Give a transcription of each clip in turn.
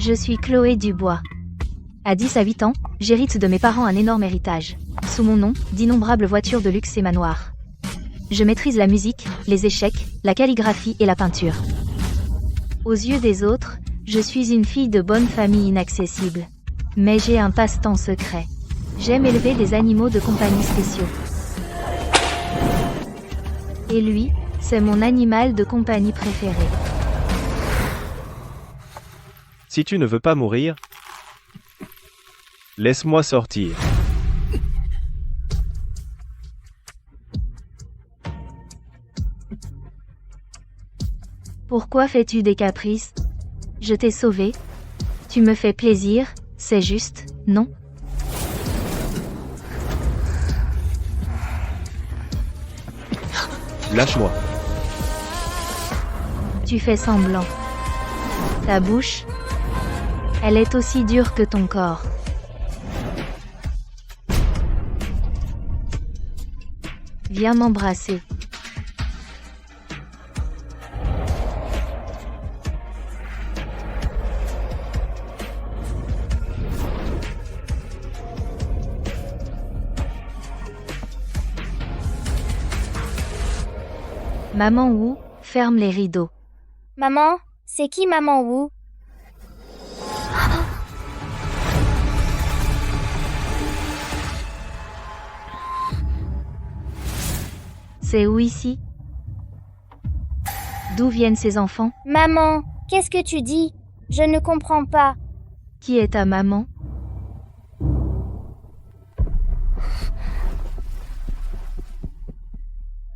Je suis Chloé Dubois. À 10 à 8 ans, j'hérite de mes parents un énorme héritage. Sous mon nom, d'innombrables voitures de luxe et manoirs. Je maîtrise la musique, les échecs, la calligraphie et la peinture. Aux yeux des autres, je suis une fille de bonne famille inaccessible. Mais j'ai un passe-temps secret. J'aime élever des animaux de compagnie spéciaux. Et lui, c'est mon animal de compagnie préféré. Si tu ne veux pas mourir, laisse-moi sortir. Pourquoi fais-tu des caprices? Je t'ai sauvé. Tu me fais plaisir, c'est juste, non? Lâche-moi. Tu fais semblant. Ta bouche, elle est aussi dure que ton corps. Viens m'embrasser. Maman Wu, ferme les rideaux. Maman, c'est qui Maman Wu? C'est où ici? D'où viennent ces enfants? Maman, qu'est-ce que tu dis? Je ne comprends pas. Qui est ta maman?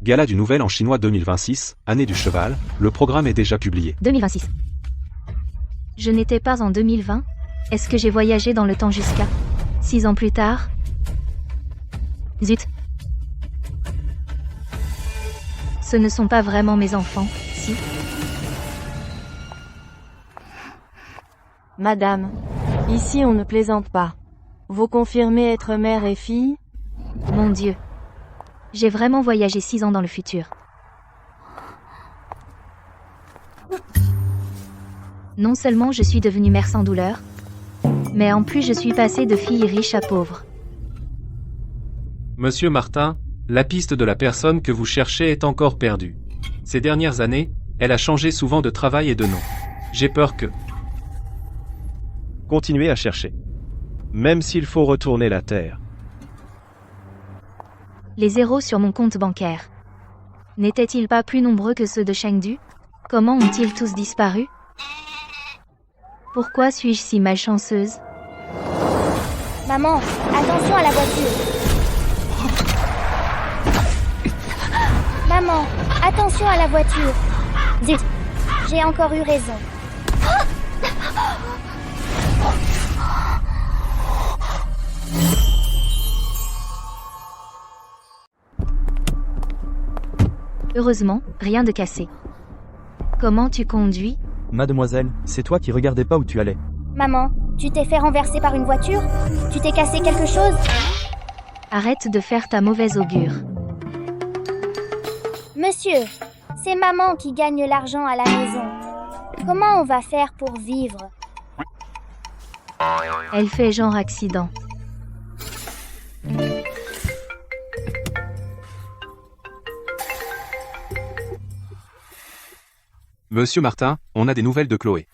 Gala du Nouvel An chinois 2026, année du cheval, le programme est déjà publié. 2026. Je n'étais pas en 2020? Est-ce que j'ai voyagé dans le temps jusqu'à 6 ans plus tard? Zut. Ce ne sont pas vraiment mes enfants, si? Madame, ici on ne plaisante pas. Vous confirmez être mère et fille? Mon Dieu. J'ai vraiment voyagé 6 ans dans le futur. Non seulement je suis devenue mère sans douleur, mais en plus je suis passée de fille riche à pauvre. Monsieur Martin, la piste de la personne que vous cherchez est encore perdue. Ces dernières années, elle a changé souvent de travail et de nom. J'ai peur que... Continuez à chercher. Même s'il faut retourner la terre. Les zéros sur mon compte bancaire n'étaient-ils pas plus nombreux que ceux de Chengdu? Comment ont-ils tous disparu? Pourquoi suis-je si malchanceuse? Maman, attention à la voiture. Maman, attention à la voiture. Zut, j'ai encore eu raison. Heureusement, rien de cassé. Comment tu conduis? Mademoiselle, c'est toi qui regardais pas où tu allais. Maman, tu t'es fait renverser par une voiture? Tu t'es cassé quelque chose? Arrête de faire ta mauvaise augure. Monsieur, c'est maman qui gagne l'argent à la maison. Comment on va faire pour vivre? Elle fait genre accident. Monsieur Martin, on a des nouvelles de Chloé.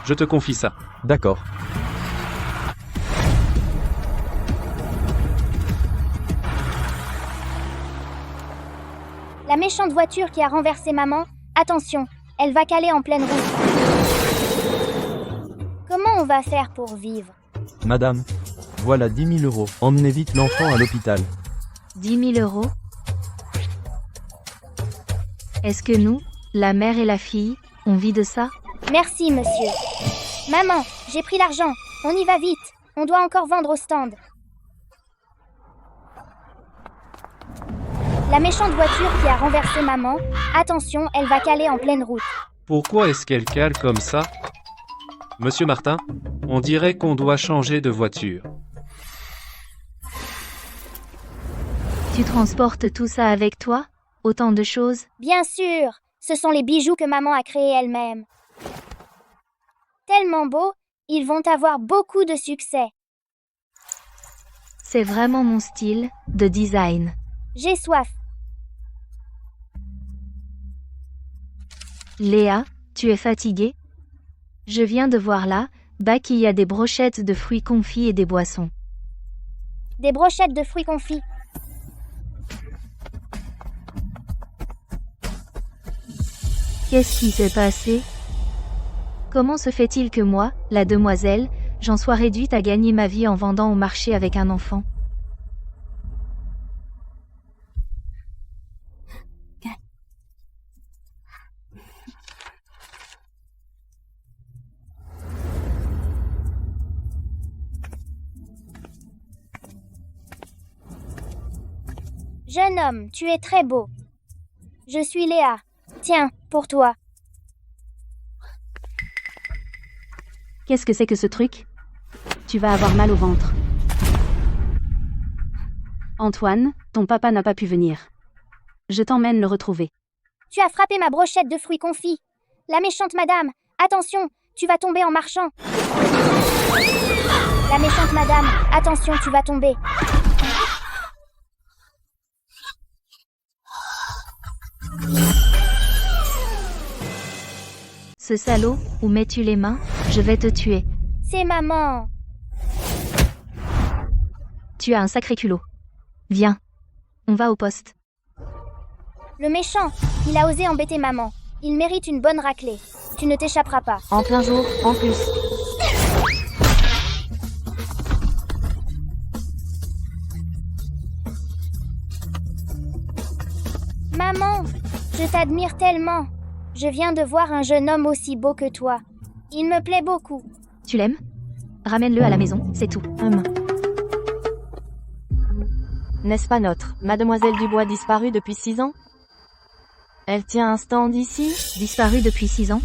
Je te confie ça. D'accord. La méchante voiture qui a renversé maman, attention, elle va caler en pleine route. Comment on va faire pour vivre? Madame, voilà 10 000 €. Emmenez vite l'enfant à l'hôpital. 10 000 €? Est-ce que nous, la mère et la fille, on vit de ça? Merci, monsieur. Maman, j'ai pris l'argent. On y va vite. On doit encore vendre au stand. La méchante voiture qui a renversé maman, attention, elle va caler en pleine route. Pourquoi est-ce qu'elle cale comme ça? Monsieur Martin, on dirait qu'on doit changer de voiture. Tu transportes tout ça avec toi? Autant de choses? Bien sûr, ce sont les bijoux que maman a créés elle-même. Tellement beaux, ils vont avoir beaucoup de succès. C'est vraiment mon style de design. J'ai soif. Léa, tu es fatiguée? Je viens de voir là-bas qu'il y a des brochettes de fruits confits et des boissons. Des brochettes de fruits confits. Qu'est-ce qui s'est passé? Comment se fait-il que moi, la demoiselle, j'en sois réduite à gagner ma vie en vendant au marché avec un enfant? Jeune homme, tu es très beau. Je suis Léa. Tiens, pour toi. Qu'est-ce que c'est que ce truc? Tu vas avoir mal au ventre. Antoine, ton papa n'a pas pu venir. Je t'emmène le retrouver. Tu as frappé ma brochette de fruits confits. La méchante madame, attention, tu vas tomber en marchant. La méchante madame, attention, tu vas tomber. Ce salaud, où mets-tu les mains? Je vais te tuer. C'est maman. Tu as un sacré culot. Viens. On va au poste. Le méchant, il a osé embêter maman. Il mérite une bonne raclée. Tu ne t'échapperas pas. En plein jour, en plus. Maman, je t'admire tellement. Je viens de voir un jeune homme aussi beau que toi. Il me plaît beaucoup. Tu l'aimes? Ramène-le à la maison, c'est tout. N'est-ce pas notre Mademoiselle Dubois disparue depuis 6 ans? Elle tient un stand ici? Disparue depuis 6 ans?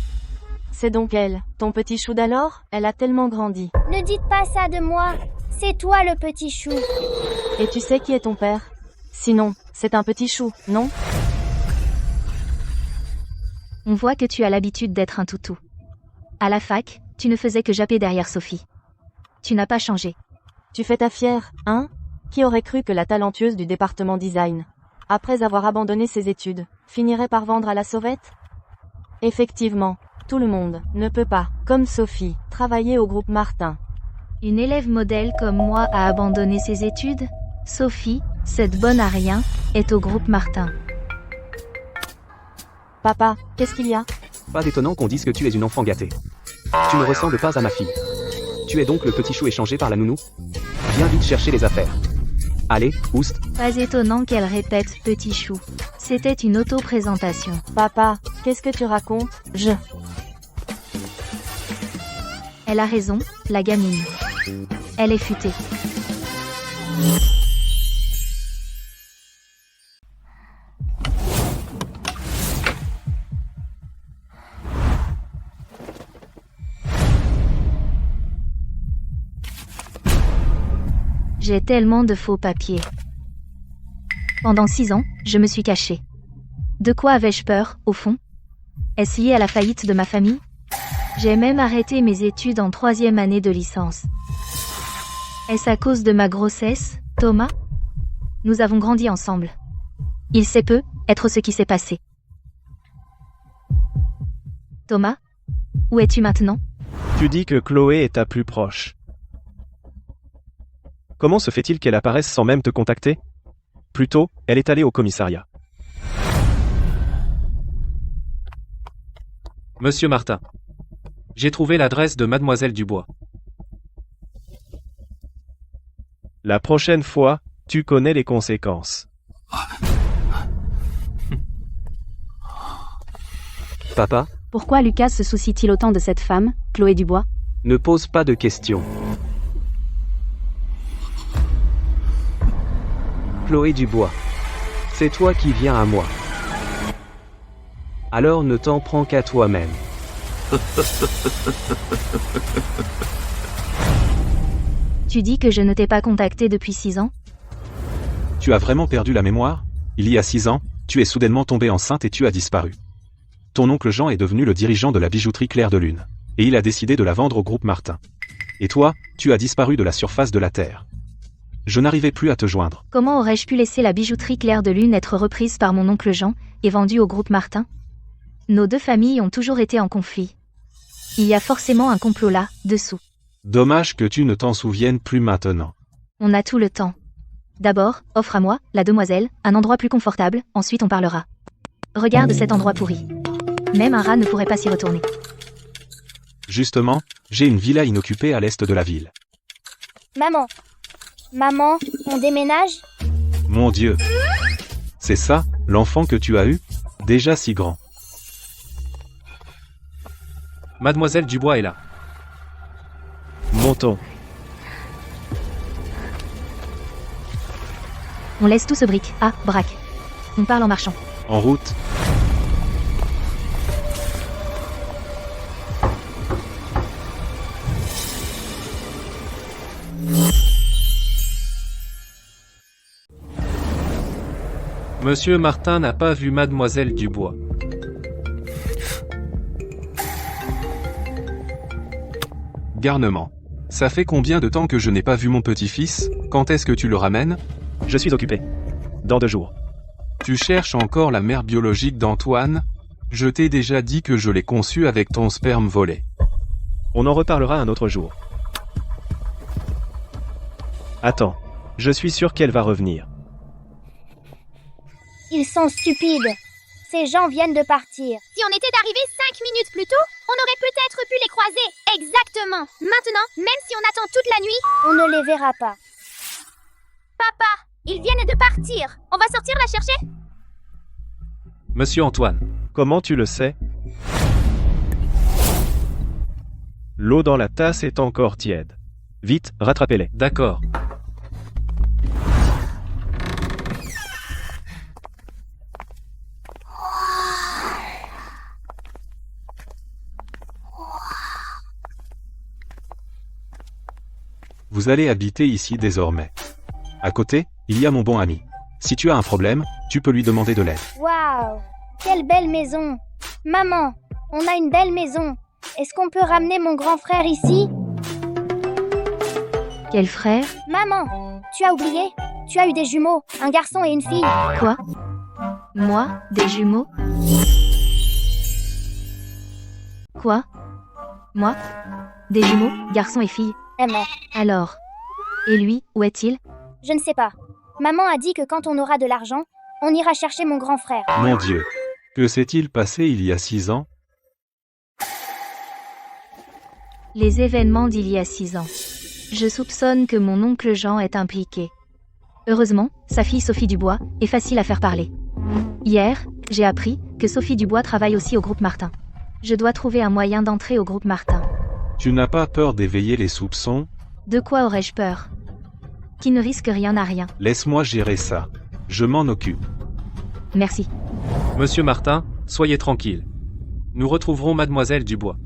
C'est donc elle, ton petit chou d'alors? Elle a tellement grandi. Ne dites pas ça de moi. C'est toi le petit chou. Et tu sais qui est ton père? Sinon, c'est un petit chou, non? On voit que tu as l'habitude d'être un toutou. À la fac, tu ne faisais que japper derrière Sophie. Tu n'as pas changé. Tu fais ta fière, hein? Qui aurait cru que la talentueuse du département design, après avoir abandonné ses études, finirait par vendre à la sauvette? Effectivement, tout le monde ne peut pas, comme Sophie, travailler au groupe Martin. Une élève modèle comme moi a abandonné ses études? Sophie, cette bonne à rien, est au groupe Martin. Papa, qu'est-ce qu'il y a? Pas d'étonnant qu'on dise que tu es une enfant gâtée. Tu ne ressembles pas à ma fille. Tu es donc le petit chou échangé par la nounou? Viens vite chercher les affaires. Allez, oust. Pas étonnant qu'elle répète petit chou. C'était une auto-présentation. Papa, qu'est-ce que tu racontes? Elle a raison, la gamine. Elle est futée. J'ai tellement de faux papiers. Pendant 6 ans, je me suis cachée. De quoi avais-je peur, au fond? Est-ce lié à la faillite de ma famille? J'ai même arrêté mes études en 3e année de licence. Est-ce à cause de ma grossesse, Thomas? Nous avons grandi ensemble. Il sait peu être ce qui s'est passé. Thomas? Où es-tu maintenant? Tu dis que Chloé est ta plus proche. Comment se fait-il qu'elle apparaisse sans même te contacter? Plutôt, elle est allée au commissariat. Monsieur Martin. J'ai trouvé l'adresse de Mademoiselle Dubois. La prochaine fois, tu connais les conséquences. Papa, Pourquoi Lucas se soucie-t-il autant de cette femme, Chloé Dubois? ne pose pas de questions. Chloé Dubois. C'est toi qui viens à moi. Alors ne t'en prends qu'à toi-même. Tu dis que je ne t'ai pas contacté depuis 6 ans? Tu as vraiment perdu la mémoire? Il y a 6 ans, tu es soudainement tombée enceinte et tu as disparu. Ton oncle Jean est devenu le dirigeant de la bijouterie Clair de Lune. Et il a décidé de la vendre au groupe Martin. Et toi, tu as disparu de la surface de la Terre. Je n'arrivais plus à te joindre. Comment aurais-je pu laisser la bijouterie Clair de Lune être reprise par mon oncle Jean et vendue au groupe Martin? Nos deux familles ont toujours été en conflit. Il y a forcément un complot là, dessous. Dommage que tu ne t'en souviennes plus maintenant. On a tout le temps. D'abord, offre à moi, la demoiselle, un endroit plus confortable, ensuite on parlera. Regarde cet endroit pourri. Même un rat ne pourrait pas s'y retourner. Justement, j'ai une villa inoccupée à l'est de la ville. Maman. Maman, on déménage? Mon Dieu. C'est ça, l'enfant que tu as eu? Déjà si grand. Mademoiselle Dubois est là. Montons. On laisse tout ce brick. Ah, braque. On parle en marchant. En route. Monsieur Martin n'a pas vu Mademoiselle Dubois. Garnement. Ça fait combien de temps que je n'ai pas vu mon petit-fils? Quand est-ce que tu le ramènes? Je suis occupé. Dans 2 jours. Tu cherches encore la mère biologique d'Antoine? Je t'ai déjà dit que je l'ai conçu avec ton sperme volé. On en reparlera un autre jour. Attends. Je suis sûr qu'elle va revenir. Ils sont stupides. Ces gens viennent de partir. Si on était arrivé 5 minutes plus tôt, on aurait peut-être pu les croiser. Exactement. Maintenant, même si on attend toute la nuit, On ne les verra pas. papa, ils viennent de partir. On va sortir la chercher? Monsieur Antoine. Comment tu le sais? L'eau dans la tasse est encore tiède. Vite, rattrapez-les. D'accord. Vous allez habiter ici désormais. À côté, il y a mon bon ami. Si tu as un problème, tu peux lui demander de l'aide. Waouh! Quelle belle maison! Maman, on a une belle maison. Est-ce qu'on peut ramener mon grand frère ici? Quel frère? Maman, tu as oublié? Tu as eu des jumeaux, un garçon et une fille. Quoi? Moi? Des jumeaux? Quoi? Moi? Des jumeaux, garçon et fille? Mais Alors? Et lui, où est-il? je ne sais pas. Maman a dit que quand on aura de l'argent, on ira chercher mon grand frère. Mon Dieu. Que s'est-il passé il y a 6 ans? Les événements d'il y a 6 ans. Je soupçonne que mon oncle Jean est impliqué. Heureusement, sa fille Sophie Dubois est facile à faire parler. Hier, j'ai appris que Sophie Dubois travaille aussi au groupe Martin. Je dois trouver un moyen d'entrer au groupe Martin. Tu n'as pas peur d'éveiller les soupçons? De quoi aurais-je peur? Qui ne risque rien n'a rien. Laisse-moi gérer ça. Je m'en occupe. Merci. Monsieur Martin, soyez tranquille. Nous retrouverons Mademoiselle Dubois.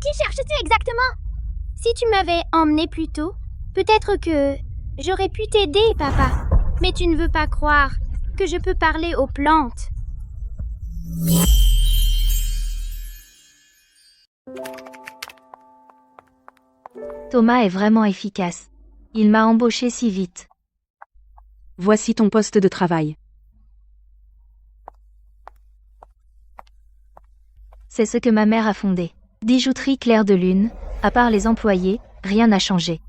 Qui cherches-tu exactement? Si tu m'avais emmené plus tôt, peut-être que j'aurais pu t'aider, papa. Mais tu ne veux pas croire que je peux parler aux plantes. Thomas est vraiment efficace. Il m'a embauché si vite. Voici ton poste de travail. C'est ce que ma mère a fondé. Bijouterie Clair de Lune, à part les employés, rien n'a changé.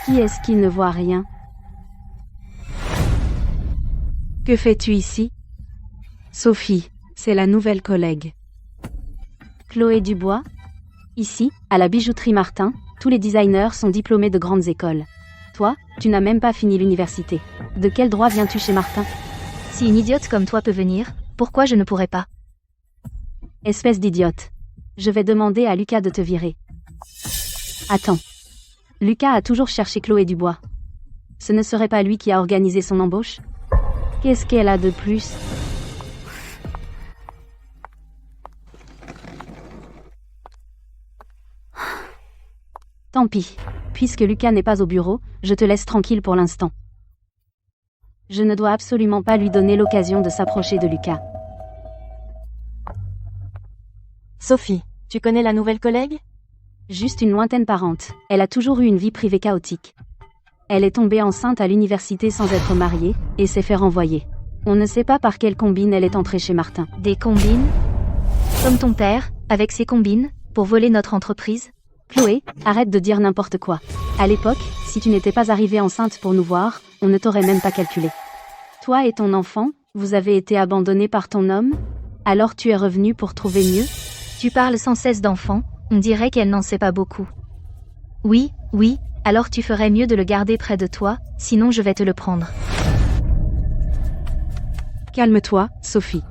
Qui est-ce qui ne voit rien? Que fais-tu ici? Sophie, c'est la nouvelle collègue. Chloé Dubois? Ici, à la bijouterie Martin, tous les designers sont diplômés de grandes écoles. Toi, tu n'as même pas fini l'université. De quel droit viens-tu chez Martin? Si une idiote comme toi peut venir, pourquoi je ne pourrais pas? Espèce d'idiote. Je vais demander à Lucas de te virer. Attends. Lucas a toujours cherché Chloé Dubois. Ce ne serait pas lui qui a organisé son embauche? Qu'est-ce qu'elle a de plus? Tant pis. Puisque Lucas n'est pas au bureau, je te laisse tranquille pour l'instant. Je ne dois absolument pas lui donner l'occasion de s'approcher de Lucas. Sophie, tu connais la nouvelle collègue? Juste une lointaine parente. Elle a toujours eu une vie privée chaotique. Elle est tombée enceinte à l'université sans être mariée, et s'est fait renvoyer. On ne sait pas par quelle combine elle est entrée chez Martin. Des combines? Comme ton père, avec ses combines, pour voler notre entreprise? Chloé, arrête de dire n'importe quoi. À l'époque, si tu n'étais pas arrivée enceinte pour nous voir, on ne t'aurait même pas calculé. Toi et ton enfant, vous avez été abandonnés par ton homme? Alors tu es revenu pour trouver mieux? Tu parles sans cesse d'enfant, on dirait qu'elle n'en sait pas beaucoup. Oui, alors tu ferais mieux de le garder près de toi, sinon je vais te le prendre. Calme-toi, Sophie.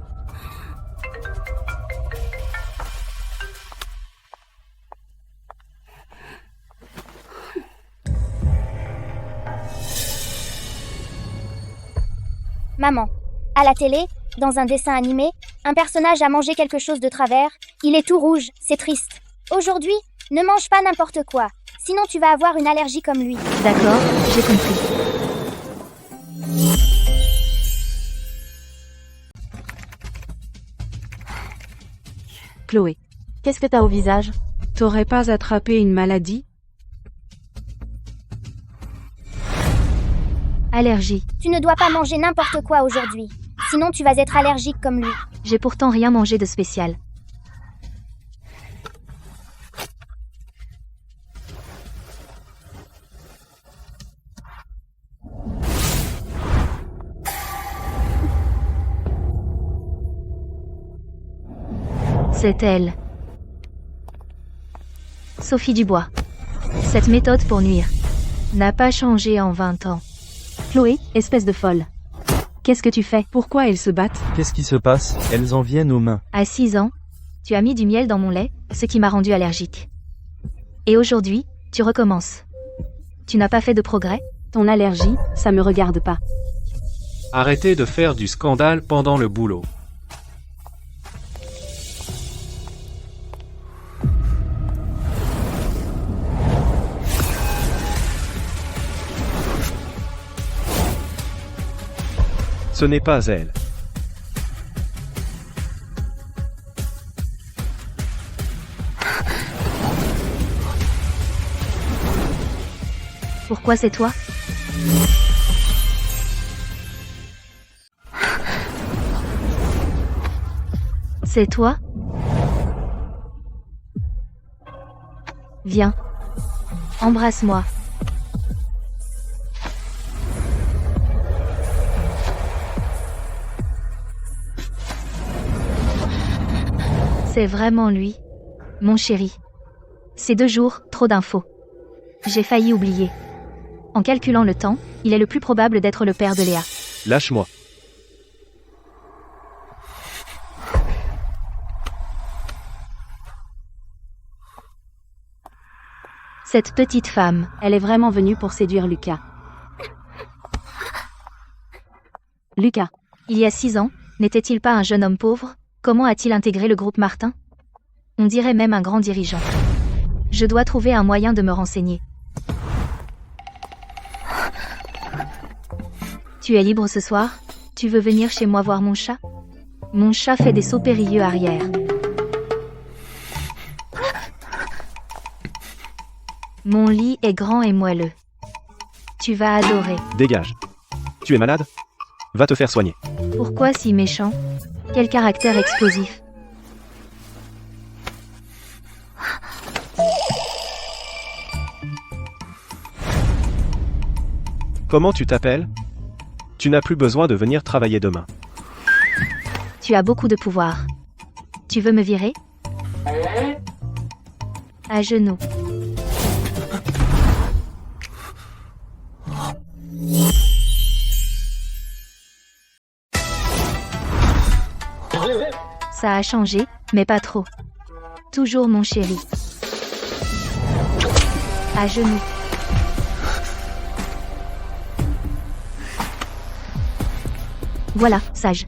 Maman. À la télé, dans un dessin animé, un personnage a mangé quelque chose de travers, il est tout rouge, c'est triste. Aujourd'hui, ne mange pas n'importe quoi, sinon tu vas avoir une allergie comme lui. D'accord, j'ai compris. Chloé, Qu'est-ce que t'as au visage? t'aurais pas attrapé une maladie? Allergie. Tu ne dois pas manger n'importe quoi aujourd'hui, sinon tu vas être allergique comme lui. J'ai pourtant rien mangé de spécial. C'est elle. Sophie Dubois. Cette méthode pour nuire n'a pas changé en 20 ans. Chloé, espèce de folle. Qu'est-ce que tu fais? Pourquoi elles se battent? Qu'est-ce qui se passe? Elles en viennent aux mains. À 6 ans, tu as mis du miel dans mon lait, ce qui m'a rendu allergique. Et aujourd'hui, tu recommences. Tu n'as pas fait de progrès? Ton allergie, ça me regarde pas. Arrêtez de faire du scandale pendant le boulot. Ce n'est pas elle. Pourquoi c'est toi? C'est toi? Viens. Embrasse-moi. C'est vraiment lui, mon chéri. Ces 2 jours, trop d'infos. J'ai failli oublier. En calculant le temps, il est le plus probable d'être le père de Léa. Lâche-moi. Cette petite femme, Elle est vraiment venue pour séduire Lucas. Lucas, il y a 6 ans, n'était-il pas un jeune homme pauvre? Comment a-t-il intégré le groupe Martin? On dirait même un grand dirigeant. Je dois trouver un moyen de me renseigner. Tu es libre ce soir? Tu veux venir chez moi voir mon chat? Mon chat fait des sauts périlleux arrière. Mon lit est grand et moelleux. Tu vas adorer. Dégage. Tu es malade? Va te faire soigner. Pourquoi si méchant? Quel caractère explosif. Comment tu t'appelles? Tu n'as plus besoin de venir travailler demain. Tu as beaucoup de pouvoir. Tu veux me virer? À genoux. Ça a changé, mais pas trop. Toujours mon chéri. À genoux. Voilà, sage.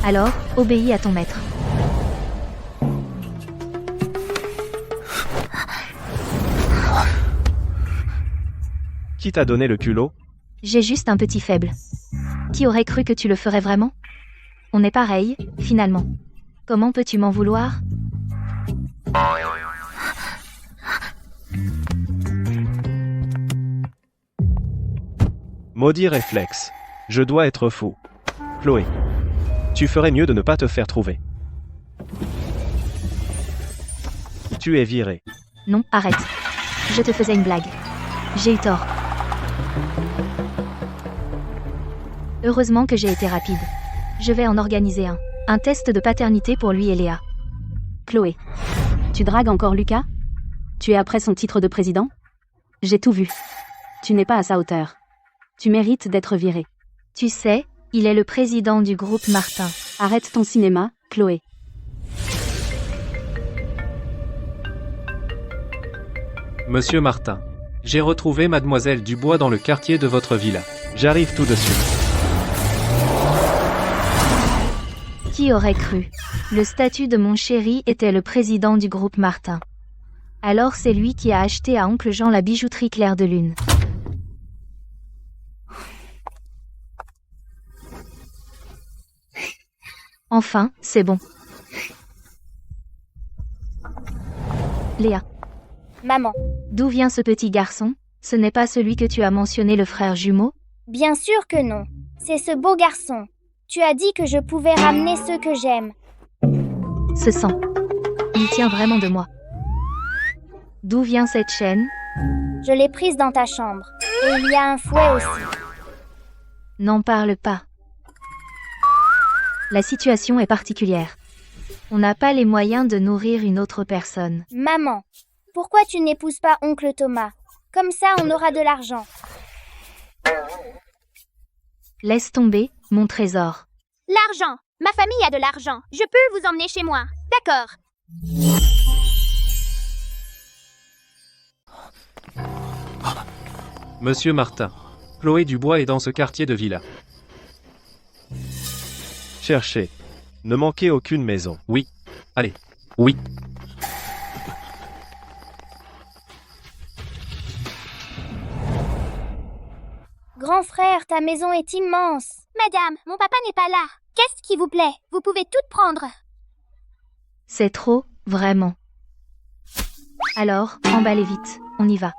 Alors, obéis à ton maître. Qui t'a donné le culot? J'ai juste un petit faible. Qui aurait cru que tu le ferais vraiment? On est pareil, finalement. Comment peux-tu m'en vouloir? Maudit réflexe. Je dois être fou. Chloé. Tu ferais mieux de ne pas te faire trouver. Tu es viré. Non, arrête. Je te faisais une blague. J'ai eu tort. Heureusement que j'ai été rapide. Je vais en organiser un. Un test de paternité pour lui et Léa. Chloé. Tu dragues encore Lucas? Tu es après son titre de président? J'ai tout vu. Tu n'es pas à sa hauteur. Tu mérites d'être viré. Tu sais, il est le président du groupe Martin. Arrête ton cinéma, Chloé. Monsieur Martin. J'ai retrouvé mademoiselle Dubois dans le quartier de votre villa. J'arrive tout de suite. Qui aurait cru? Le statut de mon chéri était le président du groupe Martin. Alors c'est lui qui a acheté à oncle Jean la bijouterie Clair de Lune. Enfin, c'est bon. Léa. Maman. D'où vient ce petit garçon? Ce n'est pas celui que tu as mentionné, le frère jumeau? Bien sûr que non. C'est ce beau garçon. Tu as dit que je pouvais ramener ceux que j'aime. Ce sang. Il tient vraiment de moi. D'où vient cette chaîne? Je l'ai prise dans ta chambre. Et il y a un fouet aussi. N'en parle pas. La situation est particulière. On n'a pas les moyens de nourrir une autre personne. Maman, pourquoi tu n'épouses pas oncle Thomas? Comme ça, on aura de l'argent. Laisse tomber, mon trésor. L'argent. Ma famille a de l'argent. Je peux vous emmener chez moi. D'accord. Monsieur Martin. Chloé Dubois est dans ce quartier de villa. Cherchez. Ne manquez aucune maison. Oui. Allez. Oui. Grand frère, ta maison est immense. Madame, mon papa n'est pas là. Qu'est-ce qui vous plaît? Vous pouvez tout prendre. C'est trop, vraiment. Alors, emballez vite, on y va.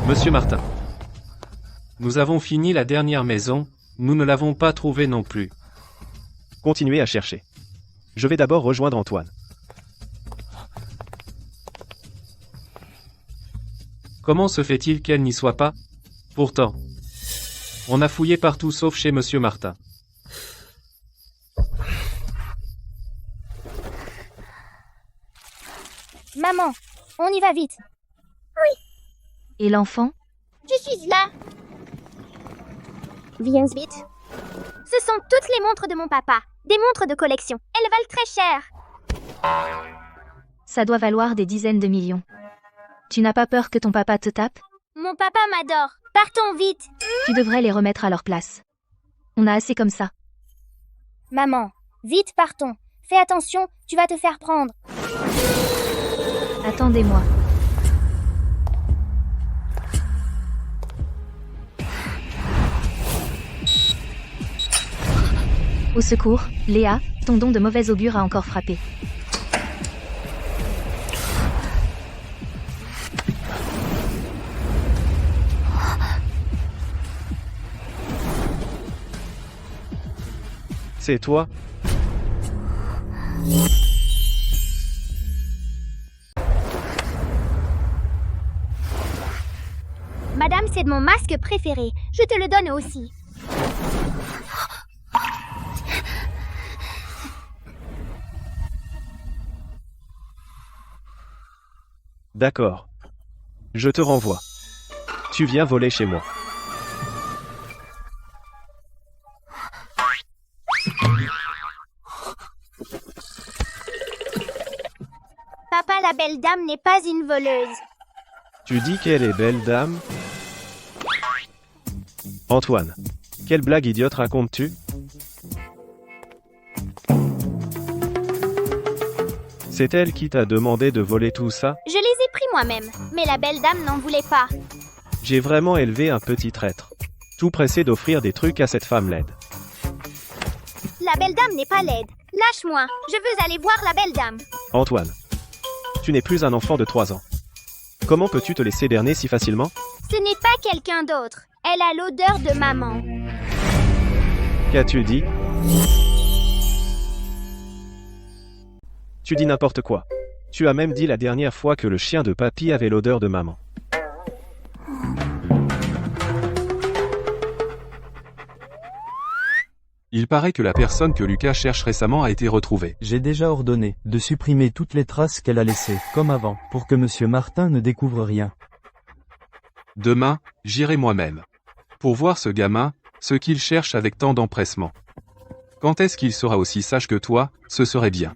Monsieur Martin. Nous avons fini la dernière maison, nous ne l'avons pas trouvée non plus. Continuez à chercher. Je vais d'abord rejoindre Antoine. Comment se fait-il qu'elle n'y soit pas? Pourtant, on a fouillé partout sauf chez Monsieur Martin. Maman, on y va vite. Et l'enfant? Je suis là. Viens vite. Ce sont toutes les montres de mon papa. Des montres de collection. Elles valent très cher. Ça doit valoir des dizaines de millions. Tu n'as pas peur que ton papa te tape? Mon papa m'adore. Partons vite. Tu devrais les remettre à leur place. On a assez comme ça. Maman, vite partons. Fais attention, tu vas te faire prendre. Attendez-moi. Au secours, Léa, ton don de mauvais augure a encore frappé. C'est toi? Madame, c'est mon masque préféré. Je te le donne aussi. D'accord. Je te renvoie. Tu viens voler chez moi. Papa, la belle dame n'est pas une voleuse. Tu dis qu'elle est belle dame? Antoine, quelle blague idiote racontes-tu? C'est elle qui t'a demandé de voler tout ça? Je les ai pris moi-même, mais la belle dame n'en voulait pas. J'ai vraiment élevé un petit traître. Tout pressé d'offrir des trucs à cette femme laide. La belle dame n'est pas laide. Lâche-moi, je veux aller voir la belle dame. Antoine, tu n'es plus un enfant de 3 ans. Comment peux-tu te laisser berner si facilement? Ce n'est pas quelqu'un d'autre. Elle a l'odeur de maman. Qu'as-tu dit? Tu dis n'importe quoi. Tu as même dit la dernière fois que le chien de papy avait l'odeur de maman. Il paraît que la personne que Lucas cherche récemment a été retrouvée. J'ai déjà ordonné de supprimer toutes les traces qu'elle a laissées, comme avant, pour que Monsieur Martin ne découvre rien. Demain, j'irai moi-même. Pour voir ce gamin, ce qu'il cherche avec tant d'empressement. Quand est-ce qu'il sera aussi sage que toi, ce serait bien.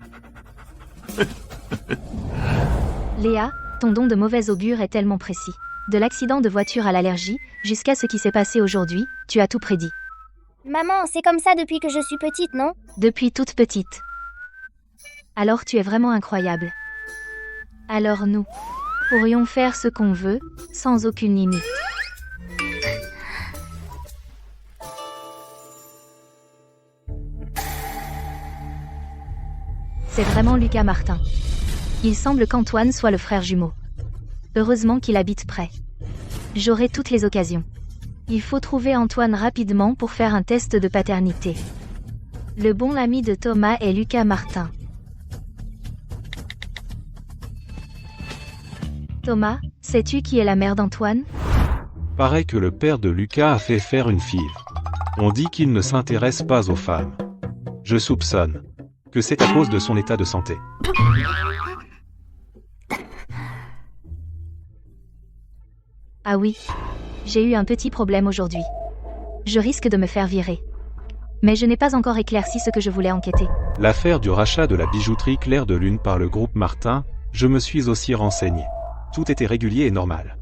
Léa, ton don de mauvais augure est tellement précis. De l'accident de voiture à l'allergie, jusqu'à ce qui s'est passé aujourd'hui, tu as tout prédit. Maman, c'est comme ça depuis que je suis petite, non? Depuis toute petite. Alors tu es vraiment incroyable. Alors nous pourrions faire ce qu'on veut, sans aucune limite. C'est vraiment Lucas Martin. Il semble qu'Antoine soit le frère jumeau. Heureusement qu'il habite près. J'aurai toutes les occasions. Il faut trouver Antoine rapidement pour faire un test de paternité. Le bon ami de Thomas est Lucas Martin. Thomas, sais-tu qui est la mère d'Antoine? Paraît que le père de Lucas a fait faire une fille. On dit qu'il ne s'intéresse pas aux femmes. Je soupçonne que c'est à cause de son état de santé. Ah oui. J'ai eu un petit problème aujourd'hui. Je risque de me faire virer. Mais je n'ai pas encore éclairci ce que je voulais enquêter. L'affaire du rachat de la bijouterie Clair de Lune par le groupe Martin, je me suis aussi renseigné. Tout était régulier et normal.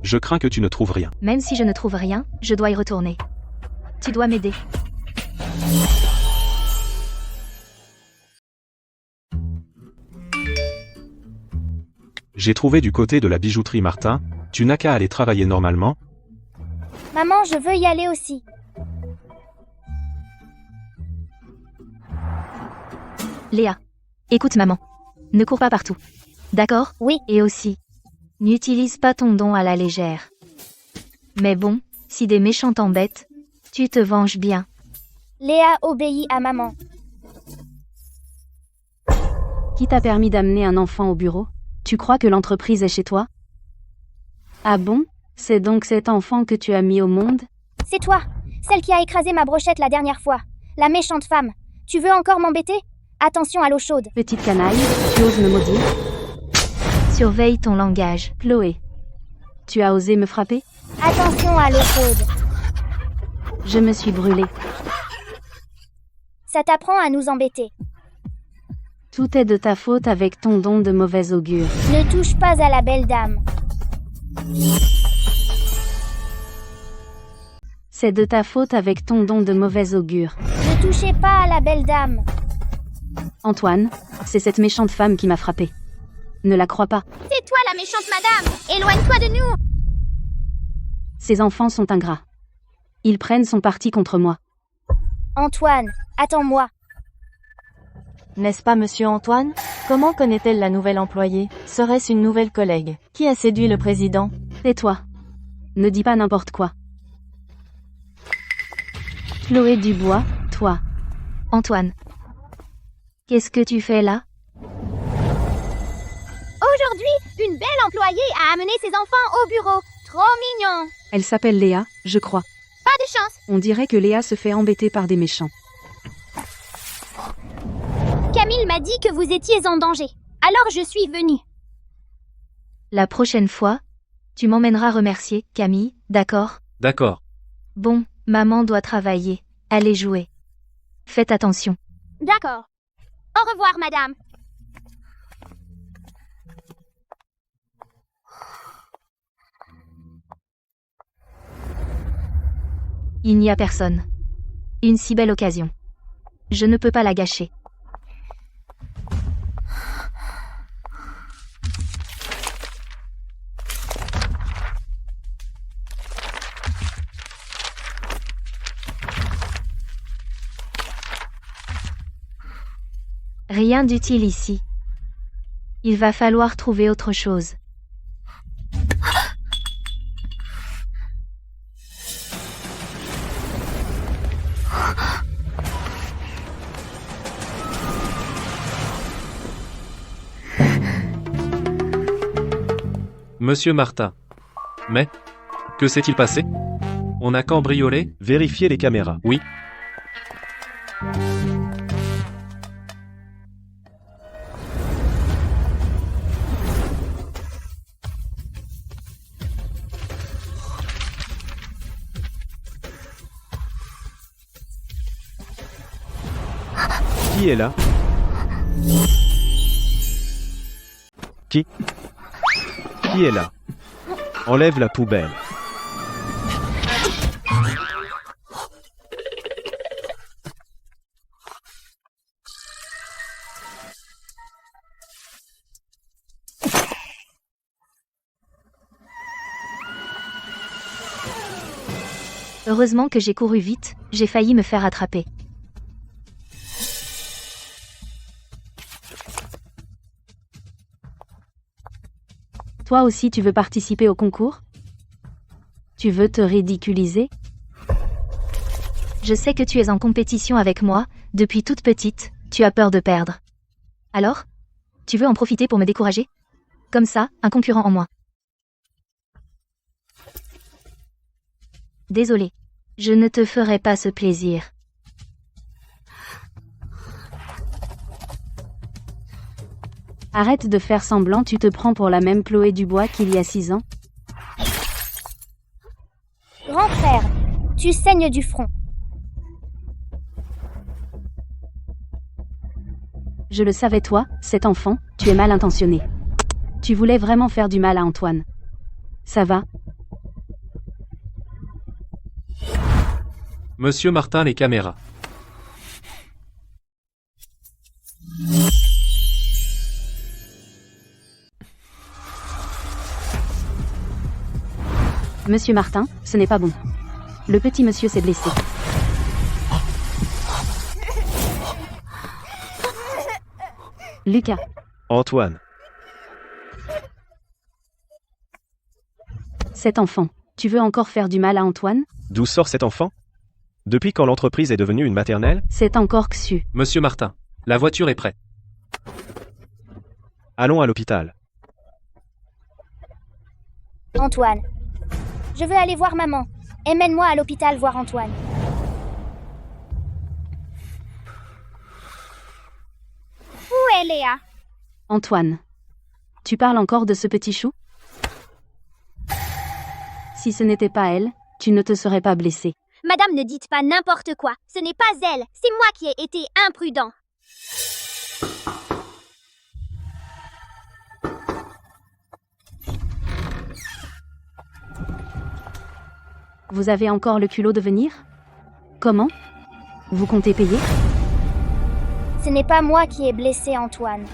Je crains que tu ne trouves rien. Même si je ne trouve rien, je dois y retourner. Tu dois m'aider. J'ai trouvé du côté de la bijouterie Martin, tu n'as qu'à aller travailler normalement. Maman, je veux y aller aussi. Léa. Écoute maman. Ne cours pas partout. D'accord? Oui. Et aussi, n'utilise pas ton don à la légère. Mais bon, si des méchants t'embêtent, tu te venges bien. Léa obéit à maman. Qui t'a permis d'amener un enfant au bureau? Tu crois que l'entreprise est chez toi? Ah bon? C'est donc cet enfant que tu as mis au monde? C'est toi, celle qui a écrasé ma brochette la dernière fois. La méchante femme. Tu veux encore m'embêter? Attention à l'eau chaude. Petite canaille, tu oses me maudire? Surveille ton langage. Chloé. Tu as osé me frapper? Attention à l'eau chaude. Je me suis brûlée. Ça t'apprend à nous embêter. Tout est de ta faute avec ton don de mauvais augure. Ne touche pas à la belle dame. C'est de ta faute avec ton don de mauvais augure. Ne touchez pas à la belle dame. Antoine, c'est cette méchante femme qui m'a frappé. Ne la crois pas. C'est toi la méchante madame. Éloigne-toi de nous. Ces enfants sont ingrats. Ils prennent son parti contre moi. Antoine, attends-moi. N'est-ce pas monsieur Antoine? Comment connaît-elle la nouvelle employée? Serait-ce une nouvelle collègue? Qui a séduit le président? Tais-toi. Ne dis pas n'importe quoi. Chloé Dubois, toi. Antoine. Qu'est-ce que tu fais là? Aujourd'hui, une belle employée a amené ses enfants au bureau. Trop mignon. Elle s'appelle Léa, je crois. Pas de chance. On dirait que Léa se fait embêter par des méchants. Camille m'a dit que vous étiez en danger. Alors je suis venue. La prochaine fois, tu m'emmèneras remercier, Camille, d'accord? D'accord. Bon, maman doit travailler. Allez jouer. Faites attention. D'accord. Au revoir, madame. Il n'y a personne. Une si belle occasion. Je ne peux pas la gâcher. Rien d'utile ici. Il va falloir trouver autre chose. Monsieur Martin. Mais que s'est-il passé? On a cambriolé? Vérifiez les caméras. Oui. Qui est là? Qui est là? Enlève la poubelle. Heureusement que j'ai couru vite, j'ai failli me faire attraper. Toi aussi tu veux participer au concours? Tu veux te ridiculiser? Je sais que tu es en compétition avec moi, depuis toute petite, tu as peur de perdre. Alors? Tu veux en profiter pour me décourager? Comme ça, un concurrent en moins. Désolé. Je ne te ferai pas ce plaisir. Arrête de faire semblant, tu te prends pour la même Chloé Dubois qu'il y a 6 ans. Grand frère, tu saignes du front. Je le savais toi, cet enfant, tu es mal intentionné. Tu voulais vraiment faire du mal à Antoine. Ça va? Monsieur Martin, les caméras. Monsieur Martin, ce n'est pas bon. Le petit monsieur s'est blessé. Lucas. Antoine. Cet enfant, tu veux encore faire du mal à Antoine? D'où sort cet enfant? Depuis quand l'entreprise est devenue une maternelle? C'est encore Xu. Monsieur Martin, la voiture est prête. Allons à l'hôpital. Antoine. Je veux aller voir maman. Emmène-moi à l'hôpital voir Antoine. Où est Léa? Antoine. Tu parles encore de ce petit chou? Si ce n'était pas elle, tu ne te serais pas blessé. Madame, ne dites pas n'importe quoi. Ce n'est pas elle. C'est moi qui ai été imprudent. Vous avez encore le culot de venir? Comment? Vous comptez payer? Ce n'est pas moi qui ai blessé Antoine.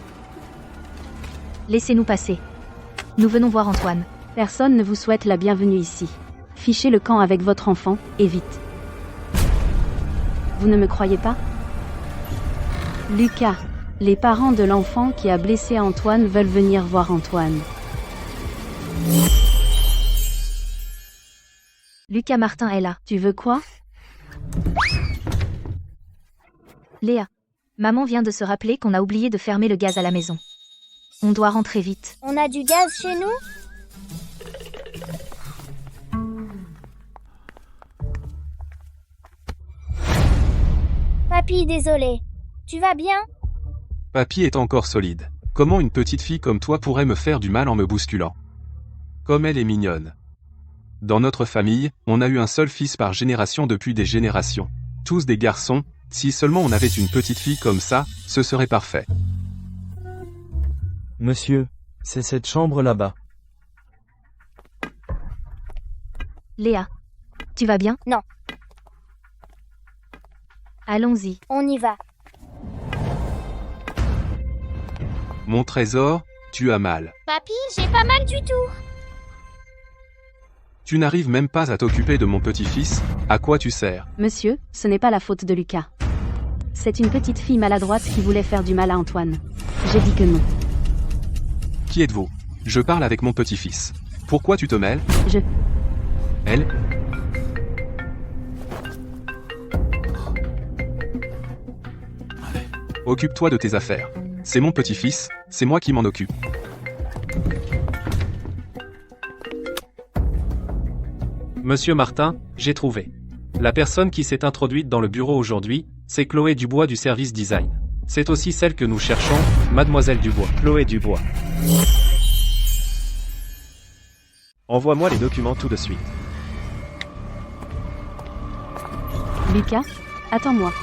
Laissez-nous passer. Nous venons voir Antoine. Personne ne vous souhaite la bienvenue ici. Fichez le camp avec votre enfant, et vite. Vous ne me croyez pas? Lucas, les parents de l'enfant qui a blessé Antoine veulent venir voir Antoine. Lucas Martin est là. Tu veux quoi? Léa. Maman vient de se rappeler qu'on a oublié de fermer le gaz à la maison. On doit rentrer vite. On a du gaz chez nous? Papy, désolé. Tu vas bien? Papy est encore solide. Comment une petite fille comme toi pourrait me faire du mal en me bousculant? Comme elle est mignonne. Dans notre famille, on a eu un seul fils par génération depuis des générations. Tous des garçons, si seulement on avait une petite fille comme ça, ce serait parfait. Monsieur, c'est cette chambre là-bas. Léa. Tu vas bien? Non. Allons-y. On y va. Mon trésor, tu as mal. Papy, j'ai pas mal du tout. Tu n'arrives même pas à t'occuper de mon petit-fils, à quoi tu sers? Monsieur, ce n'est pas la faute de Lucas. C'est une petite fille maladroite qui voulait faire du mal à Antoine. J'ai dit que non. Qui êtes-vous? Je parle avec mon petit-fils. Pourquoi tu te mêles? Je... Elle? Occupe-toi de tes affaires. C'est mon petit-fils, c'est moi qui m'en occupe. Monsieur Martin, j'ai trouvé. La personne qui s'est introduite dans le bureau aujourd'hui, c'est Chloé Dubois du service design. C'est aussi celle que nous cherchons, Mademoiselle Dubois. Chloé Dubois. Envoie-moi les documents tout de suite. Lucas, attends-moi.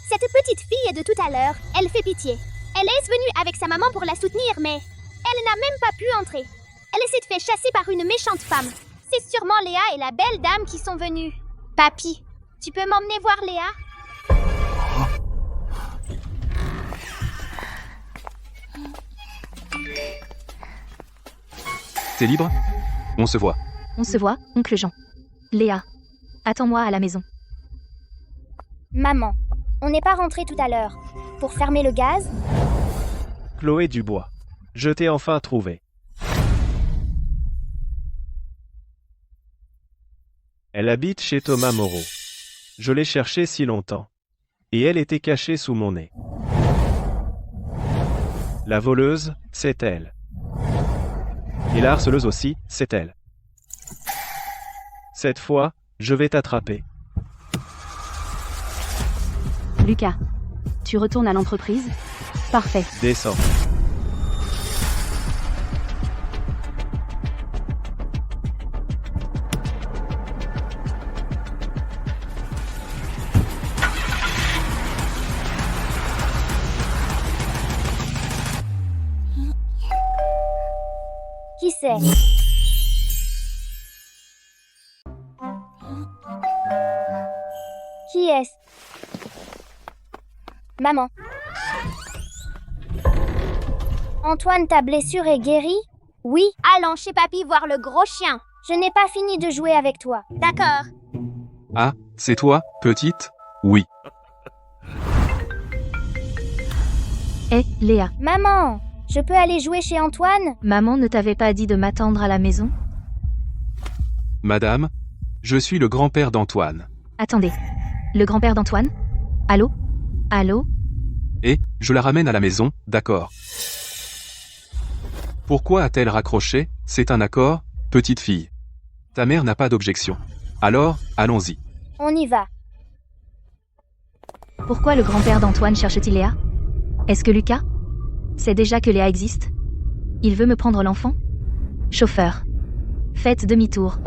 Cette petite fille est de tout à l'heure. Elle fait pitié. Elle est venue avec sa maman pour la soutenir, mais elle n'a même pas pu entrer. Elle s'est fait chasser par une méchante femme. C'est sûrement Léa et la belle dame qui sont venues. Papy, tu peux m'emmener voir Léa? T'es libre? On se voit. On se voit, oncle Jean. Léa. Attends-moi à la maison. Maman, on n'est pas rentré tout à l'heure. Pour fermer le gaz? Chloé Dubois. Je t'ai enfin trouvé. Elle habite chez Thomas Moreau. Je l'ai cherchée si longtemps. Et elle était cachée sous mon nez. La voleuse, c'est elle. Et la harceleuse aussi, c'est elle. Cette fois, je vais t'attraper. Lucas, tu retournes à l'entreprise? Parfait. Descends. Qui c'est? Qui est-ce? Maman. Antoine, ta blessure est guérie? Oui. Allons chez papy voir le gros chien. Je n'ai pas fini de jouer avec toi. D'accord. Ah, c'est toi, petite? Oui. Hé, Léa. Maman, je peux aller jouer chez Antoine? Maman ne t'avait pas dit de m'attendre à la maison? Madame, je suis le grand-père d'Antoine. Attendez. Le grand-père d'Antoine? Allô? Allô? Et, je la ramène à la maison, d'accord. Pourquoi a-t-elle raccroché? C'est un accord, petite fille. Ta mère n'a pas d'objection. Alors, allons-y. On y va. Pourquoi le grand-père d'Antoine cherche-t-il Léa? Est-ce que Lucas sait déjà que Léa existe? Il veut me prendre l'enfant? Chauffeur. Faites demi-tour.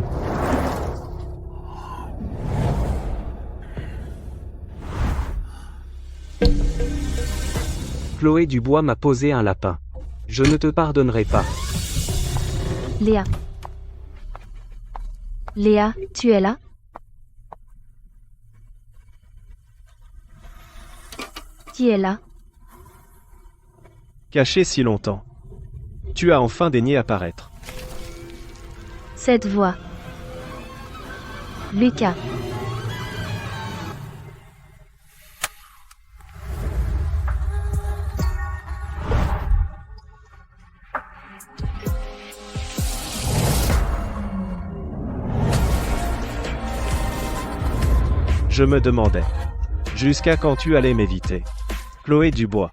Chloé Dubois m'a posé un lapin. Je ne te pardonnerai pas. Léa. Léa, tu es là? Qui est là? Caché si longtemps. Tu as enfin daigné apparaître. Cette voix. Lucas. Je me demandais. Jusqu'à quand tu allais m'éviter? Chloé Dubois.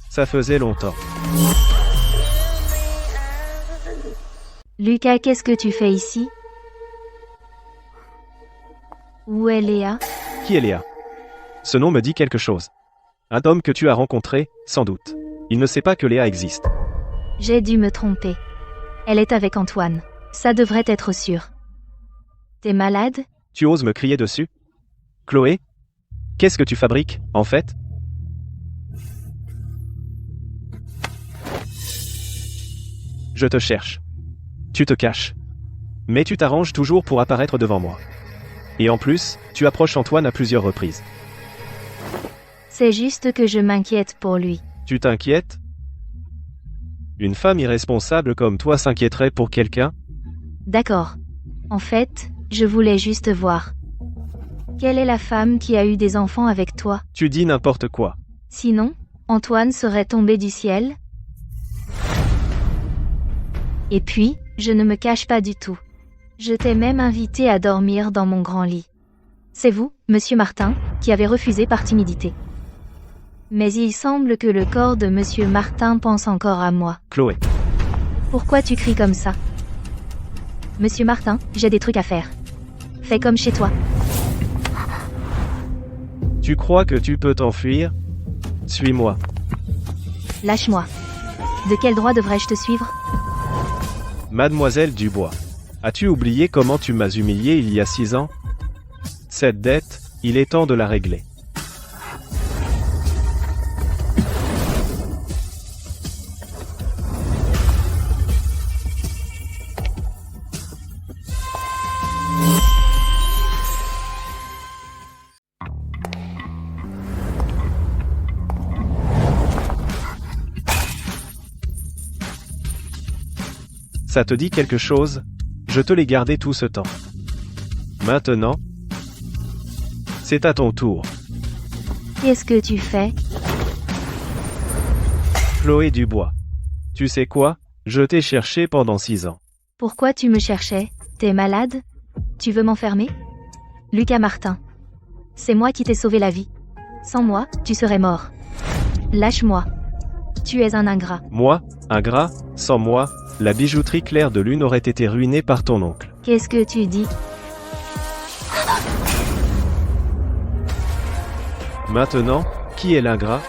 Ça faisait longtemps. Lucas, qu'est-ce que tu fais ici? Où est Léa? Qui est Léa? Ce nom me dit quelque chose. Un homme que tu as rencontré, sans doute. Il ne sait pas que Léa existe. J'ai dû me tromper. Elle est avec Antoine. Ça devrait être sûr. T'es malade? Tu oses me crier dessus? Chloé? Qu'est-ce que tu fabriques, en fait? Je te cherche. Tu te caches. Mais tu t'arranges toujours pour apparaître devant moi. Et en plus, tu approches Antoine à plusieurs reprises. C'est juste que je m'inquiète pour lui. Tu t'inquiètes? Une femme irresponsable comme toi s'inquiéterait pour quelqu'un? D'accord. En fait, je voulais juste voir. Quelle est la femme qui a eu des enfants avec toi? Tu dis n'importe quoi. Sinon, Antoine serait tombé du ciel? Et puis, je ne me cache pas du tout. Je t'ai même invité à dormir dans mon grand lit. C'est vous, monsieur Martin, qui avez refusé par timidité. Mais il semble que le corps de monsieur Martin pense encore à moi. Chloé. Pourquoi tu cries comme ça? Monsieur Martin, j'ai des trucs à faire. Fais comme chez toi. Tu crois que tu peux t'enfuir? Suis-moi. Lâche-moi. De quel droit devrais-je te suivre? Mademoiselle Dubois. As-tu oublié comment tu m'as humilié il y a 6 ans? Cette dette, il est temps de la régler. Ça te dit quelque chose? Je te l'ai gardé tout ce temps. Maintenant, c'est à ton tour. Qu'est-ce que tu fais? Chloé Dubois. Tu sais quoi? Je t'ai cherché pendant 6 ans. Pourquoi tu me cherchais? T'es malade? Tu veux m'enfermer? Lucas Martin. C'est moi qui t'ai sauvé la vie. Sans moi, tu serais mort. Lâche-moi. Tu es un ingrat. Moi, ingrat? Sans moi, la bijouterie Claire de Lune aurait été ruinée par ton oncle. Qu'est-ce que tu dis? Maintenant, qui est l'ingrat?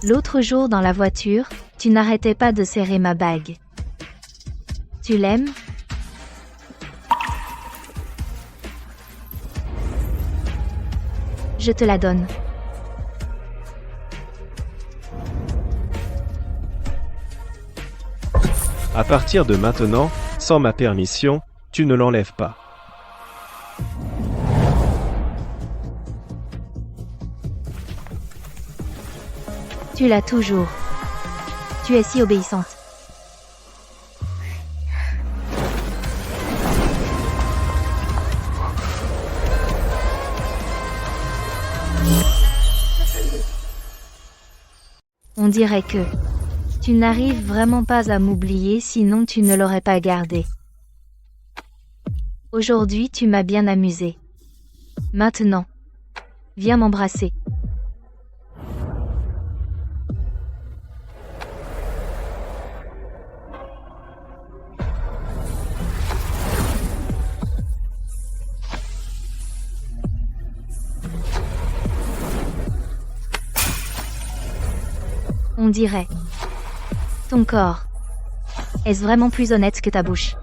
L'autre jour dans la voiture, tu n'arrêtais pas de serrer ma bague. Tu l'aimes? Je te la donne. À partir de maintenant, sans ma permission, tu ne l'enlèves pas. Tu l'as toujours. Tu es si obéissante. On dirait que tu n'arrives vraiment pas à m'oublier, sinon tu ne l'aurais pas gardé. Aujourd'hui, tu m'as bien amusé. Maintenant, viens m'embrasser. On dirait. Ton corps. Est-ce vraiment plus honnête que ta bouche?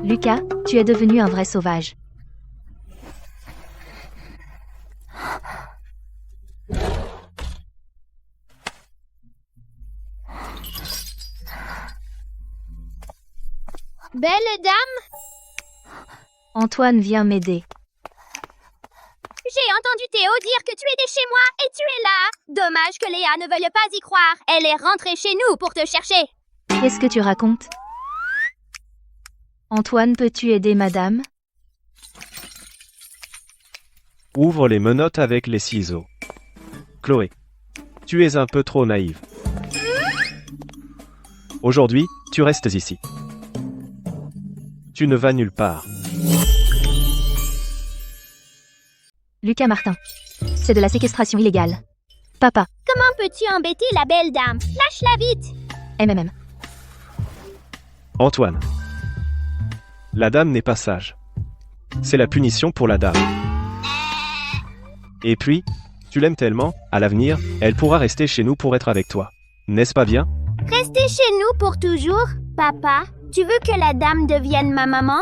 Lucas, tu es devenu un vrai sauvage. Belle dame, Antoine vient m'aider. j'ai entendu Théo dire que tu étais chez moi et tu es là. Dommage que Léa ne veuille pas y croire. Elle est rentrée chez nous pour te chercher. Qu'est-ce que tu racontes? Antoine, peux-tu aider madame? Ouvre les menottes avec les ciseaux. Chloé, tu es un peu trop naïve. Aujourd'hui, tu restes ici. Tu ne vas nulle part. Lucas Martin. C'est de la séquestration illégale. Papa. Comment peux-tu embêter la belle dame? Lâche-la vite. MMM. Antoine. La dame n'est pas sage. C'est la punition pour la dame. Et puis, tu Tu l'aimes tellement, à l'avenir, elle pourra rester chez nous pour être avec toi. N'est-ce pas bien? Rester chez nous pour toujours? Papa, tu veux que la dame devienne ma maman?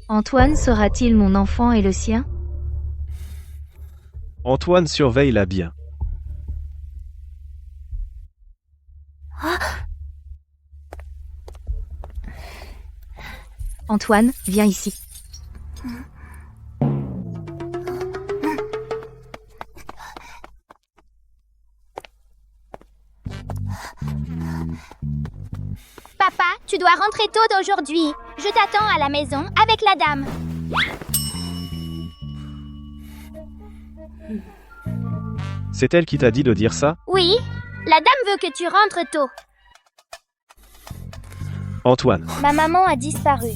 Antoine sera-t-il mon enfant et le sien? Antoine surveille-la bien. Antoine, viens ici. Papa, tu dois rentrer tôt aujourd'hui. Je t'attends à la maison avec la dame. C'est elle qui t'a dit de dire ça? Oui, la dame veut que tu rentres tôt. Antoine. Ma maman a disparu.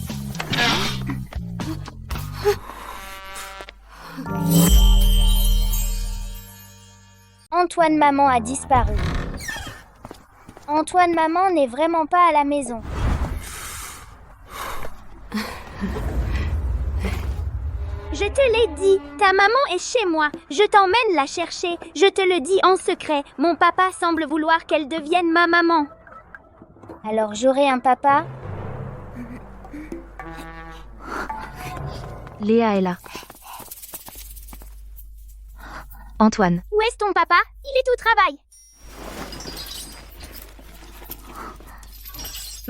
Antoine maman a disparu. Antoine maman n'est vraiment pas à la maison. Je te l'ai dit, ta maman est chez moi. Je t'emmène la chercher. Je te le dis en secret. Mon papa semble vouloir qu'elle devienne ma maman. Alors j'aurai un papa? Léa est là. Antoine. Où est ton papa? Il est au travail.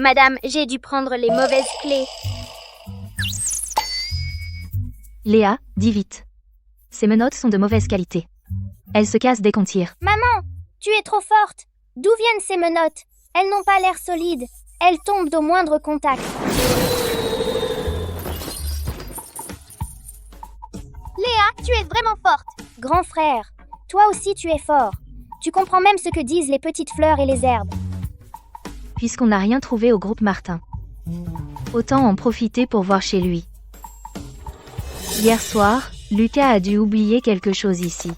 Madame, j'ai dû prendre les mauvaises clés. Léa, dis vite. Ces menottes sont de mauvaise qualité. Elles se cassent dès qu'on tire. Maman, tu es trop forte. D'où viennent ces menottes? Elles n'ont pas l'air solides. Elles tombent au moindre contact. Léa, tu es vraiment forte. Grand frère, toi aussi tu es fort. Tu comprends même ce que disent les petites fleurs et les herbes. Puisqu'on n'a rien trouvé au groupe Martin, autant en profiter pour voir chez lui. Hier soir, Lucas a dû oublier quelque chose ici.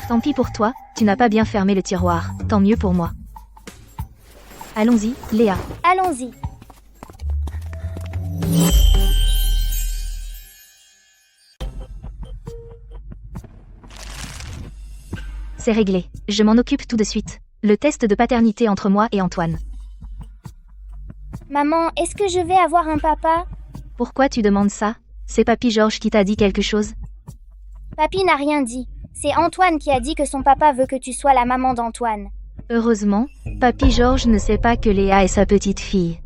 Tant pis pour toi, tu n'as pas bien fermé le tiroir, tant mieux pour moi. Allons-y, Léa. Allons-y. C'est réglé, je m'en occupe tout de suite. Le test de paternité entre moi et Antoine. Maman, est-ce que je vais avoir un papa? Pourquoi tu demandes ça? C'est Papy Georges qui t'a dit quelque chose? Papy n'a rien dit. C'est Antoine qui a dit que son papa veut que tu sois la maman d'Antoine. Heureusement, Papy Georges ne sait pas que Léa est sa petite fille.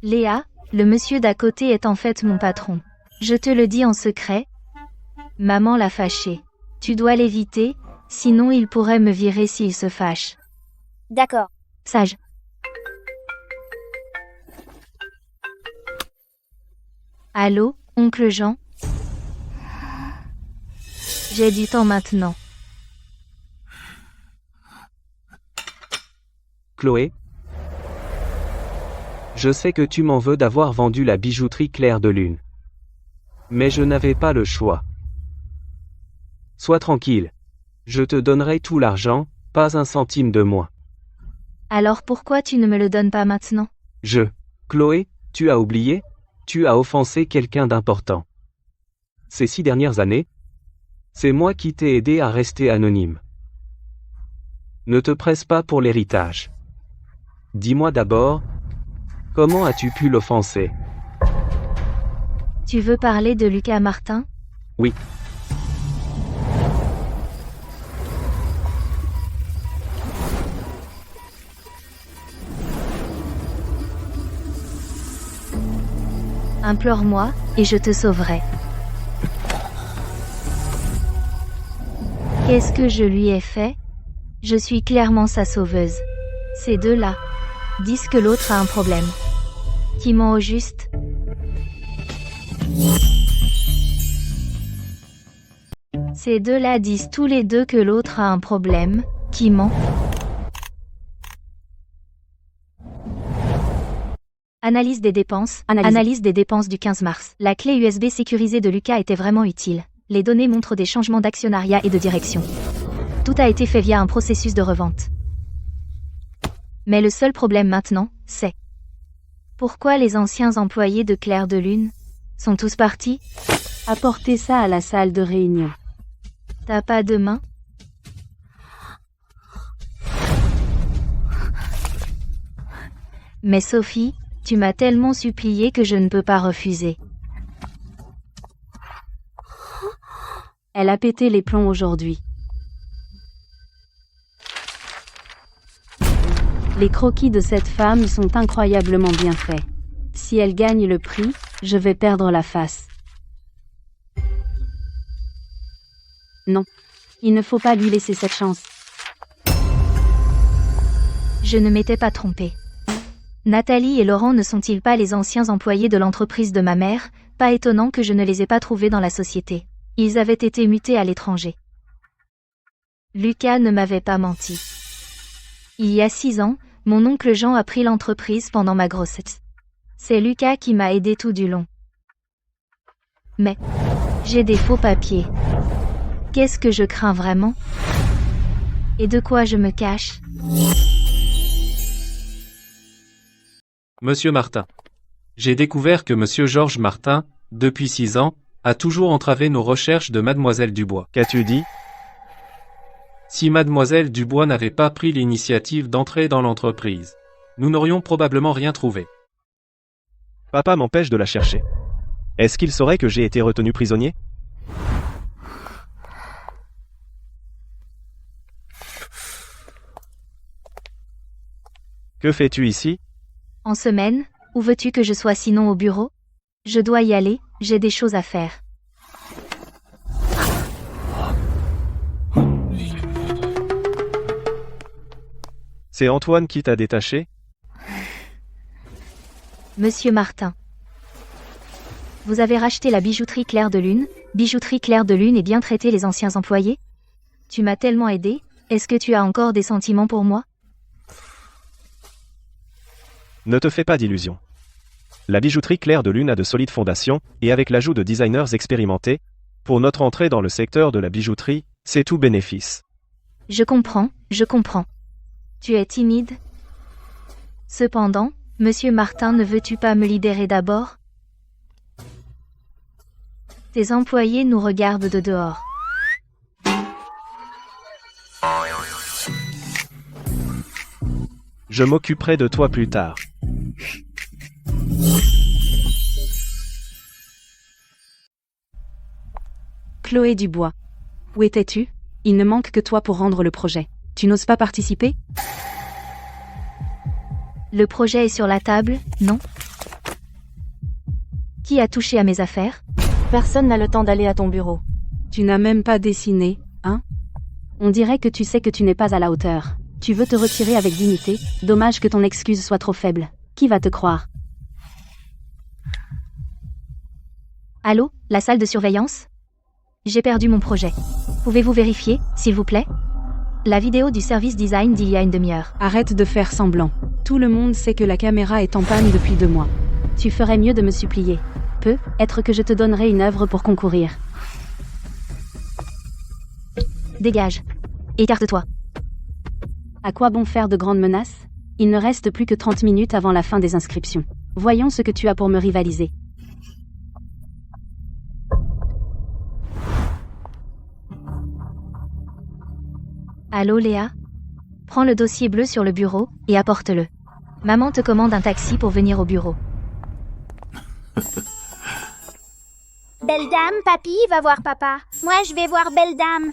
Léa, le monsieur d'à côté est en fait mon patron. Je te le dis en secret. Maman l'a fâché. Tu dois l'éviter, sinon il pourrait me virer s'il se fâche. D'accord. Sage. Allô, oncle Jean? J'ai du temps maintenant. Chloé? Je sais que tu m'en veux d'avoir vendu la bijouterie Clair de Lune. Mais je n'avais pas le choix. Sois tranquille. Je te donnerai tout l'argent, pas un centime de moins. Alors pourquoi tu ne me le donnes pas maintenant? Chloé, tu as oublié? Tu as offensé quelqu'un d'important. Ces 6 dernières années, c'est moi qui t'ai aidé à rester anonyme. Ne te presse pas pour l'héritage. Dis-moi d'abord, comment as-tu pu l'offenser? Tu veux parler de Lucas Martin? Oui. Implore-moi, et je te sauverai. Qu'est-ce que je lui ai fait? Je suis clairement sa sauveuse. Ces deux-là disent que l'autre a un problème. Qui ment au juste? Ces deux-là disent tous les deux que l'autre a un problème. Qui ment? Analyse des dépenses. Analyse des dépenses du 15 mars. La clé USB sécurisée de Lucas était vraiment utile. Les données montrent des changements d'actionnariat et de direction. Tout a été fait via un processus de revente. Mais le seul problème maintenant, c'est pourquoi les anciens employés de Clair de Lune Sont tous partis? Apportez ça à la salle de réunion. T'as pas de main? Mais Sophie, tu m'as tellement supplié que je ne peux pas refuser. Elle a pété les plombs aujourd'hui. Les croquis de cette femme sont incroyablement bien faits. Si elle gagne le prix, je vais perdre la face. Non. Il ne faut pas lui laisser cette chance. Je ne m'étais pas trompée. Nathalie et Laurent ne sont-ils pas les anciens employés de l'entreprise de ma mère? Pas étonnant que je ne les ai pas trouvés dans la société. Ils avaient été mutés à l'étranger. Lucas ne m'avait pas menti. Il y a 6 ans, mon oncle Jean a pris l'entreprise pendant ma grossesse. C'est Lucas qui m'a aidé tout du long. Mais j'ai des faux papiers. Qu'est-ce que je crains vraiment? Et de quoi je me cache? Monsieur Martin. J'ai découvert que Monsieur Georges Martin, depuis 6 ans, a toujours entravé nos recherches de Mademoiselle Dubois. Qu'as-tu dit? Si Mademoiselle Dubois n'avait pas pris l'initiative d'entrer dans l'entreprise, nous n'aurions probablement rien trouvé. Papa m'empêche de la chercher. Est-ce qu'il saurait que j'ai été retenu prisonnier? Que fais-tu ici? En semaine, où veux-tu que je sois sinon au bureau? Je dois y aller, j'ai des choses à faire. C'est Antoine qui t'a détaché? Monsieur Martin. Vous avez racheté la bijouterie Clair de Lune, bijouterie Clair de Lune et bien traité les anciens employés? Tu m'as tellement aidé, est-ce que tu as encore des sentiments pour moi? Ne te fais pas d'illusions. La bijouterie Clair de Lune a de solides fondations, et avec l'ajout de designers expérimentés, pour notre entrée dans le secteur de la bijouterie, c'est tout bénéfice. Je comprends, je comprends. Tu es timide? Cependant, Monsieur Martin, ne veux-tu pas me libérer d'abord? Tes employés nous regardent de dehors. Je m'occuperai de toi plus tard. Chloé Dubois. Où étais-tu? Il ne manque que toi pour rendre le projet. Tu n'oses pas participer? Le projet est sur la table, non? Qui a touché à mes affaires? Personne n'a le temps d'aller à ton bureau. Tu n'as même pas dessiné, hein? On dirait que tu sais que tu n'es pas à la hauteur. Tu veux te retirer avec dignité, dommage que ton excuse soit trop faible. Qui va te croire? Allô, la salle de surveillance? J'ai perdu mon projet. Pouvez-vous vérifier, s'il vous plaît? La vidéo du service design d'il y a une demi-heure. Arrête de faire semblant. Tout le monde sait que la caméra est en panne depuis 2 mois. Tu ferais mieux de me supplier. Peut-être que je te donnerai une œuvre pour concourir. Dégage. Écarte-toi. À quoi bon faire de grandes menaces? Il ne reste plus que 30 minutes avant la fin des inscriptions. Voyons ce que tu as pour me rivaliser. Allô Léa? Prends le dossier bleu sur le bureau, et apporte-le. Maman te commande un taxi pour venir au bureau. Belle dame, papy va voir papa. Moi, je vais voir belle dame.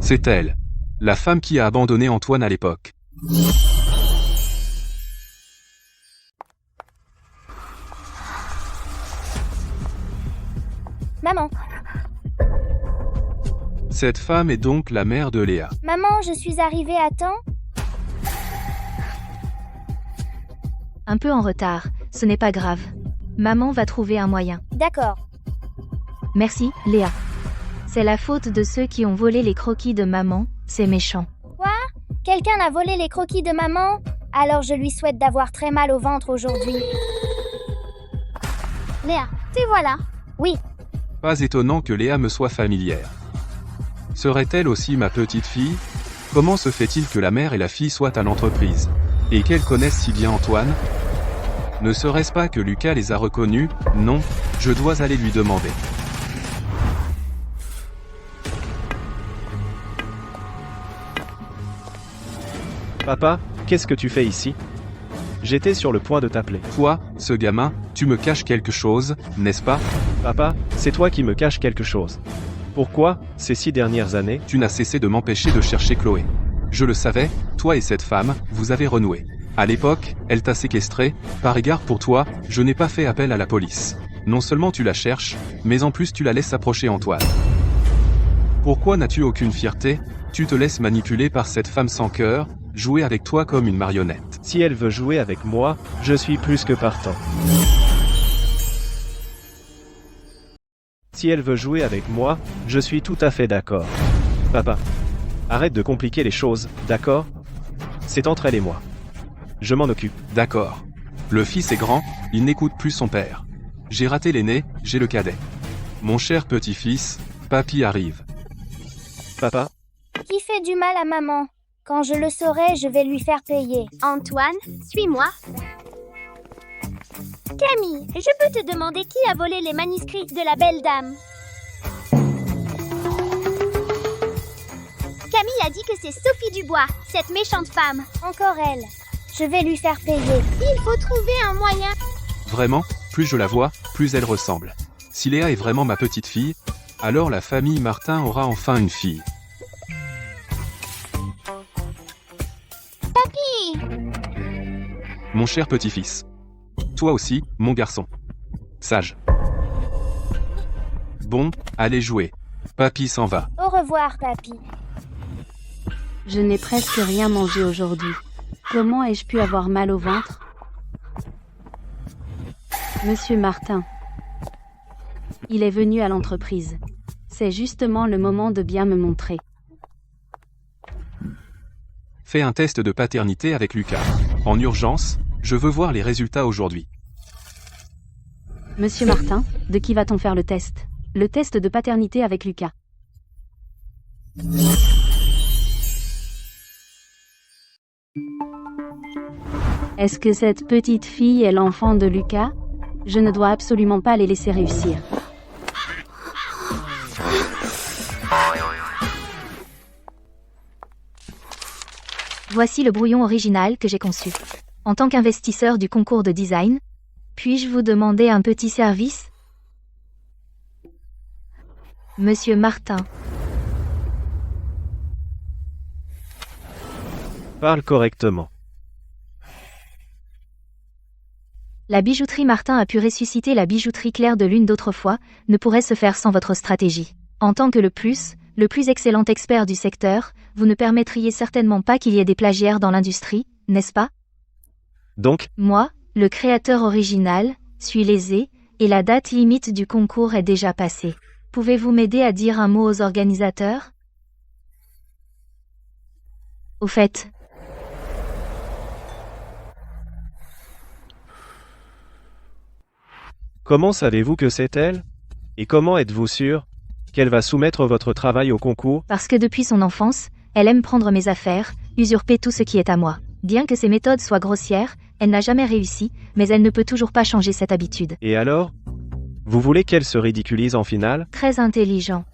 C'est elle. La femme qui a abandonné Antoine à l'époque. Maman, Cette femme est donc la mère de Léa. maman, je suis arrivée à temps? Un peu en retard, ce n'est pas grave. Maman va trouver un moyen. D'accord. Merci, Léa. C'est la faute de ceux qui ont volé les croquis de maman, c'est méchant. Quoi? Quelqu'un a volé les croquis de maman? Alors je lui souhaite d'avoir très mal au ventre aujourd'hui. Léa, te voilà. Oui, Pas étonnant que Léa me soit familière. Serait-elle aussi ma petite fille? Comment se fait-il que la mère et la fille soient à l'entreprise? Et qu'elles connaissent si bien Antoine? Ne serait-ce pas que Lucas les a reconnus? Non, je dois aller lui demander. Papa, qu'est-ce que tu fais ici? J'étais sur le point de t'appeler. Toi, ce gamin, tu me caches quelque chose, n'est-ce pas? Papa, c'est toi qui me caches quelque chose. Pourquoi, ces 6 dernières années, Tu n'as cessé de m'empêcher de chercher Chloé. Je le savais, toi et cette femme, vous avez renoué. À l'époque, elle t'a séquestré, par égard pour toi, je n'ai pas fait appel à la police. Non seulement tu la cherches, mais en plus tu la laisses approcher Antoine. Pourquoi n'as-tu aucune fierté? Tu te laisses manipuler par cette femme sans cœur, jouer avec toi comme une marionnette. si elle veut jouer avec moi, je suis plus que partant. Si elle veut jouer avec moi, je suis tout à fait d'accord. Papa, arrête de compliquer les choses, d'accord? C'est entre elle et moi. Je m'en occupe. D'accord. Le fils est grand, il n'écoute plus son père. J'ai raté l'aîné, j'ai le cadet. Mon cher petit-fils, papy arrive. Papa, Qui fait du mal à maman? Quand je le saurai, je vais lui faire payer. Antoine, suis-moi. Camille, je peux te demander qui a volé les manuscrits de la belle dame? Camille a dit que c'est Sophie Dubois, cette méchante femme. Encore elle. Je vais lui faire payer. Il faut trouver un moyen. Vraiment, plus je la vois, plus elle ressemble. Si Léa est vraiment ma petite fille, alors la famille Martin aura enfin une fille. Papy! Mon cher petit-fils. Toi aussi, mon garçon. Sage. Bon, allez jouer. Papy s'en va. Au revoir, papy. Je n'ai presque rien mangé aujourd'hui. Comment ai-je pu avoir mal au ventre? Monsieur Martin. Il est venu à l'entreprise. C'est justement le moment de bien me montrer. Fais un test de paternité avec Lucas. En urgence, je veux voir les résultats aujourd'hui. Monsieur Martin, de qui va-t-on faire le test? Le test de paternité avec Lucas. Est-ce que cette petite fille est l'enfant de Lucas? Je ne dois absolument pas les laisser réussir. Voici le brouillon original que j'ai conçu. En tant qu'investisseur du concours de design, puis-je vous demander un petit service? Monsieur Martin. parle correctement. La bijouterie Martin a pu ressusciter la bijouterie Claire de Lune d'autrefois, ne pourrait se faire sans votre stratégie. En tant que le plus excellent expert du secteur, vous ne permettriez certainement pas qu'il y ait des plagiaires dans l'industrie, n'est-ce pas? Donc, Moi, le créateur original, suis lésé, et la date limite du concours est déjà passée. Pouvez-vous m'aider à dire un mot aux organisateurs? Au fait, comment savez-vous que c'est elle? Et comment êtes-vous sûr qu'elle va soumettre votre travail au concours? parce que depuis son enfance, elle aime prendre mes affaires, usurper tout ce qui est à moi. Bien que ses méthodes soient grossières, elle n'a jamais réussi, mais elle ne peut toujours pas changer cette habitude. Et alors? Vous voulez qu'elle se ridiculise en finale? Très intelligent.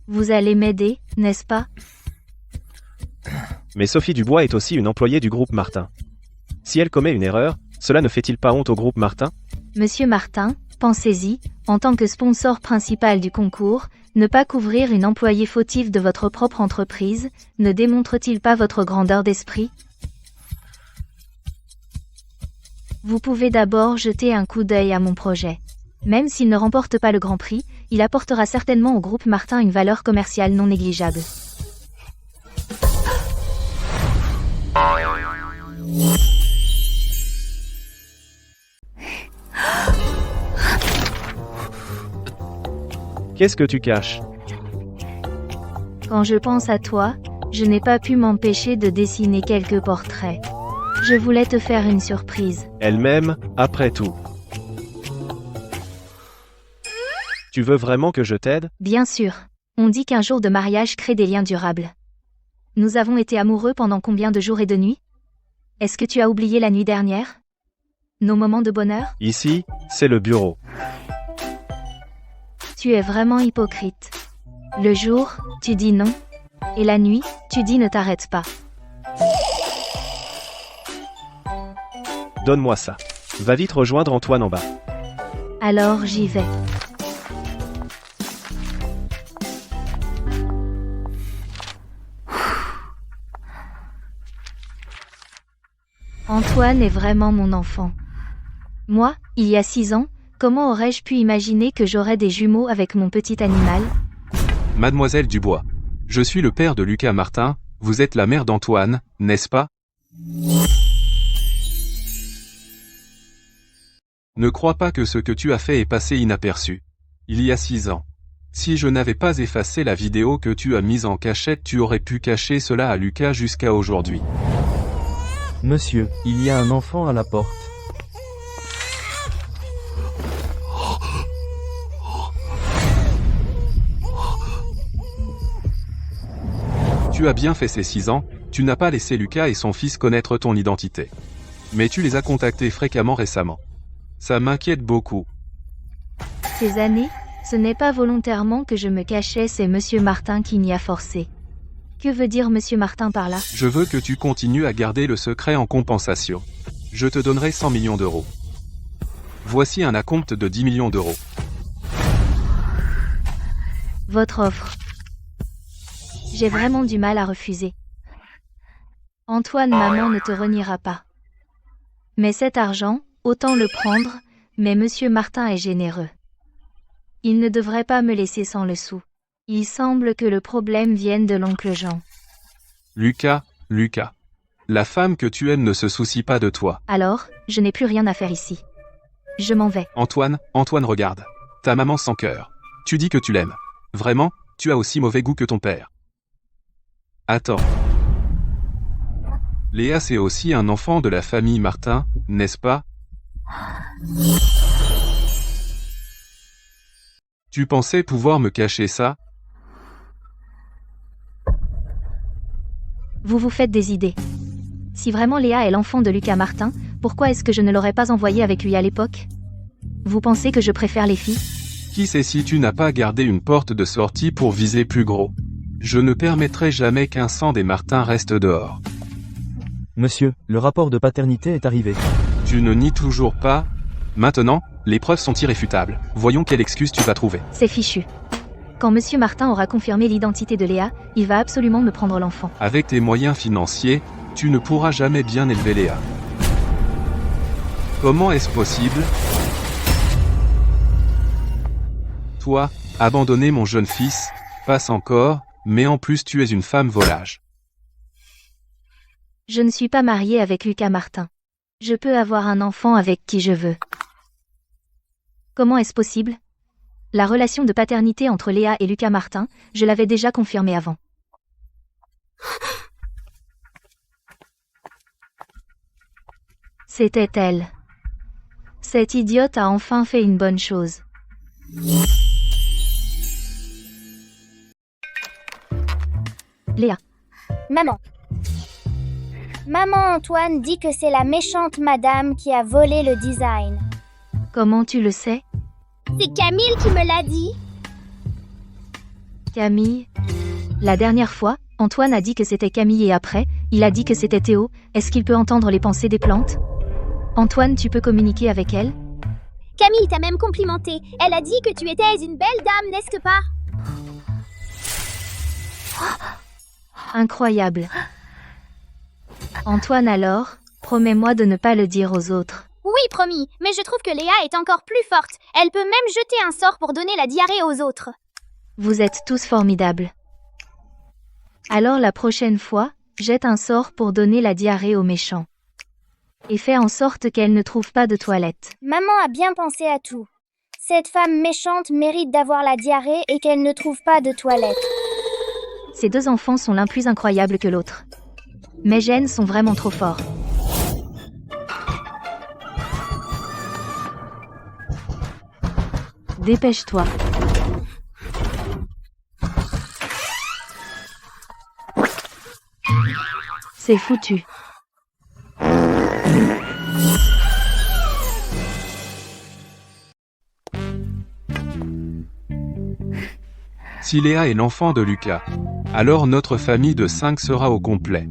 Vous allez m'aider, n'est-ce pas? Mais Sophie Dubois est aussi une employée du groupe Martin. Si elle commet une erreur, cela ne fait-il pas honte au groupe Martin? Monsieur Martin, pensez-y, en tant que sponsor principal du concours, ne pas couvrir une employée fautive de votre propre entreprise, ne démontre-t-il pas votre grandeur d'esprit? Vous pouvez d'abord jeter un coup d'œil à mon projet. Même s'il ne remporte pas le Grand Prix, il apportera certainement au groupe Martin une valeur commerciale non négligeable. Qu'est-ce que tu caches? Quand je pense à toi, je n'ai pas pu m'empêcher de dessiner quelques portraits. Je voulais te faire une surprise. Elle-même, après tout. Tu veux vraiment que je t'aide? Bien sûr. On dit qu'un jour de mariage crée des liens durables. Nous avons été amoureux pendant combien de jours et de nuits? Est-ce que tu as oublié la nuit dernière? Nos moments de bonheur? Ici, c'est le bureau. Tu es vraiment hypocrite. Le jour, tu dis non. Et la nuit, tu dis ne t'arrête pas. Donne-moi ça. Va vite rejoindre Antoine en bas. Alors j'y vais. Antoine est vraiment mon enfant. Moi, il y a 6 ans, comment aurais-je pu imaginer que j'aurais des jumeaux avec mon petit animal? Mademoiselle Dubois. Je suis le père de Lucas Martin, vous êtes la mère d'Antoine, n'est-ce pas? Ne crois pas que ce que tu as fait est passé inaperçu. Il y a 6 ans. Si je n'avais pas effacé la vidéo que tu as mise en cachette, tu aurais pu cacher cela à Lucas jusqu'à aujourd'hui. Monsieur, il y a un enfant à la porte. Tu as bien fait ces 6 ans, tu n'as pas laissé Lucas et son fils connaître ton identité. Mais tu les as contactés fréquemment récemment. Ça m'inquiète beaucoup. Ces années, ce n'est pas volontairement que je me cachais, c'est Monsieur Martin qui m'y a forcé. Que veut dire Monsieur Martin par là? Je veux que tu continues à garder le secret en compensation. Je te donnerai 100 millions d'euros. Voici un acompte de 10 millions d'euros. Votre offre. J'ai vraiment du mal à refuser. Antoine, maman ne te reniera pas. Mais cet argent, autant le prendre, mais Monsieur Martin est généreux. Il ne devrait pas me laisser sans le sou. Il semble que le problème vienne de l'oncle Jean. Lucas, la femme que tu aimes ne se soucie pas de toi. Alors, je n'ai plus rien à faire ici. Je m'en vais. Antoine, regarde. Ta maman sans cœur. Tu dis que tu l'aimes. Vraiment, tu as aussi mauvais goût que ton père. Attends. Léa, c'est aussi un enfant de la famille Martin, n'est-ce pas? Tu pensais pouvoir me cacher ça? Vous vous faites des idées. Si vraiment Léa est l'enfant de Lucas Martin, pourquoi est-ce que je ne l'aurais pas envoyé avec lui à l'époque? Vous pensez que je préfère les filles? Qui sait si tu n'as pas gardé une porte de sortie pour viser plus gros? Je ne permettrai jamais qu'un sang des Martins reste dehors. Monsieur, le rapport de paternité est arrivé. Tu ne nies toujours pas? Maintenant, les preuves sont irréfutables. Voyons quelle excuse tu vas trouver. C'est fichu. Quand Monsieur Martin aura confirmé l'identité de Léa, il va absolument me prendre l'enfant. Avec tes moyens financiers, tu ne pourras jamais bien élever Léa. Comment est-ce possible? Toi, abandonner mon jeune fils, passe encore, mais en plus tu es une femme volage. Je ne suis pas mariée avec Lucas Martin. Je peux avoir un enfant avec qui je veux. Comment est-ce possible? La relation de paternité entre Léa et Lucas Martin, je l'avais déjà confirmée avant. C'était elle. Cette idiote a enfin fait une bonne chose. Léa. Maman. Maman Antoine dit que c'est la méchante madame qui a volé le design. Comment tu le sais? C'est Camille qui me l'a dit. Camille? La dernière fois, Antoine a dit que c'était Camille et après, il a dit que c'était Théo. Est-ce qu'il peut entendre les pensées des plantes? Antoine, tu peux communiquer avec elle? Camille t'a même complimenté. Elle a dit que tu étais une belle dame, n'est-ce pas? Incroyable. Antoine alors, promets-moi de ne pas le dire aux autres. Oui, promis, mais je trouve que Léa est encore plus forte. Elle peut même jeter un sort pour donner la diarrhée aux autres. Vous êtes tous formidables. Alors la prochaine fois, jette un sort pour donner la diarrhée aux méchants. Et fais en sorte qu'elle ne trouve pas de toilette. Maman a bien pensé à tout. Cette femme méchante mérite d'avoir la diarrhée et qu'elle ne trouve pas de toilette. Ces deux enfants sont l'un plus incroyable que l'autre. Mes gènes sont vraiment trop forts. Dépêche-toi. C'est foutu. Si Léa est l'enfant de Lucas, alors notre famille de 5 sera au complet.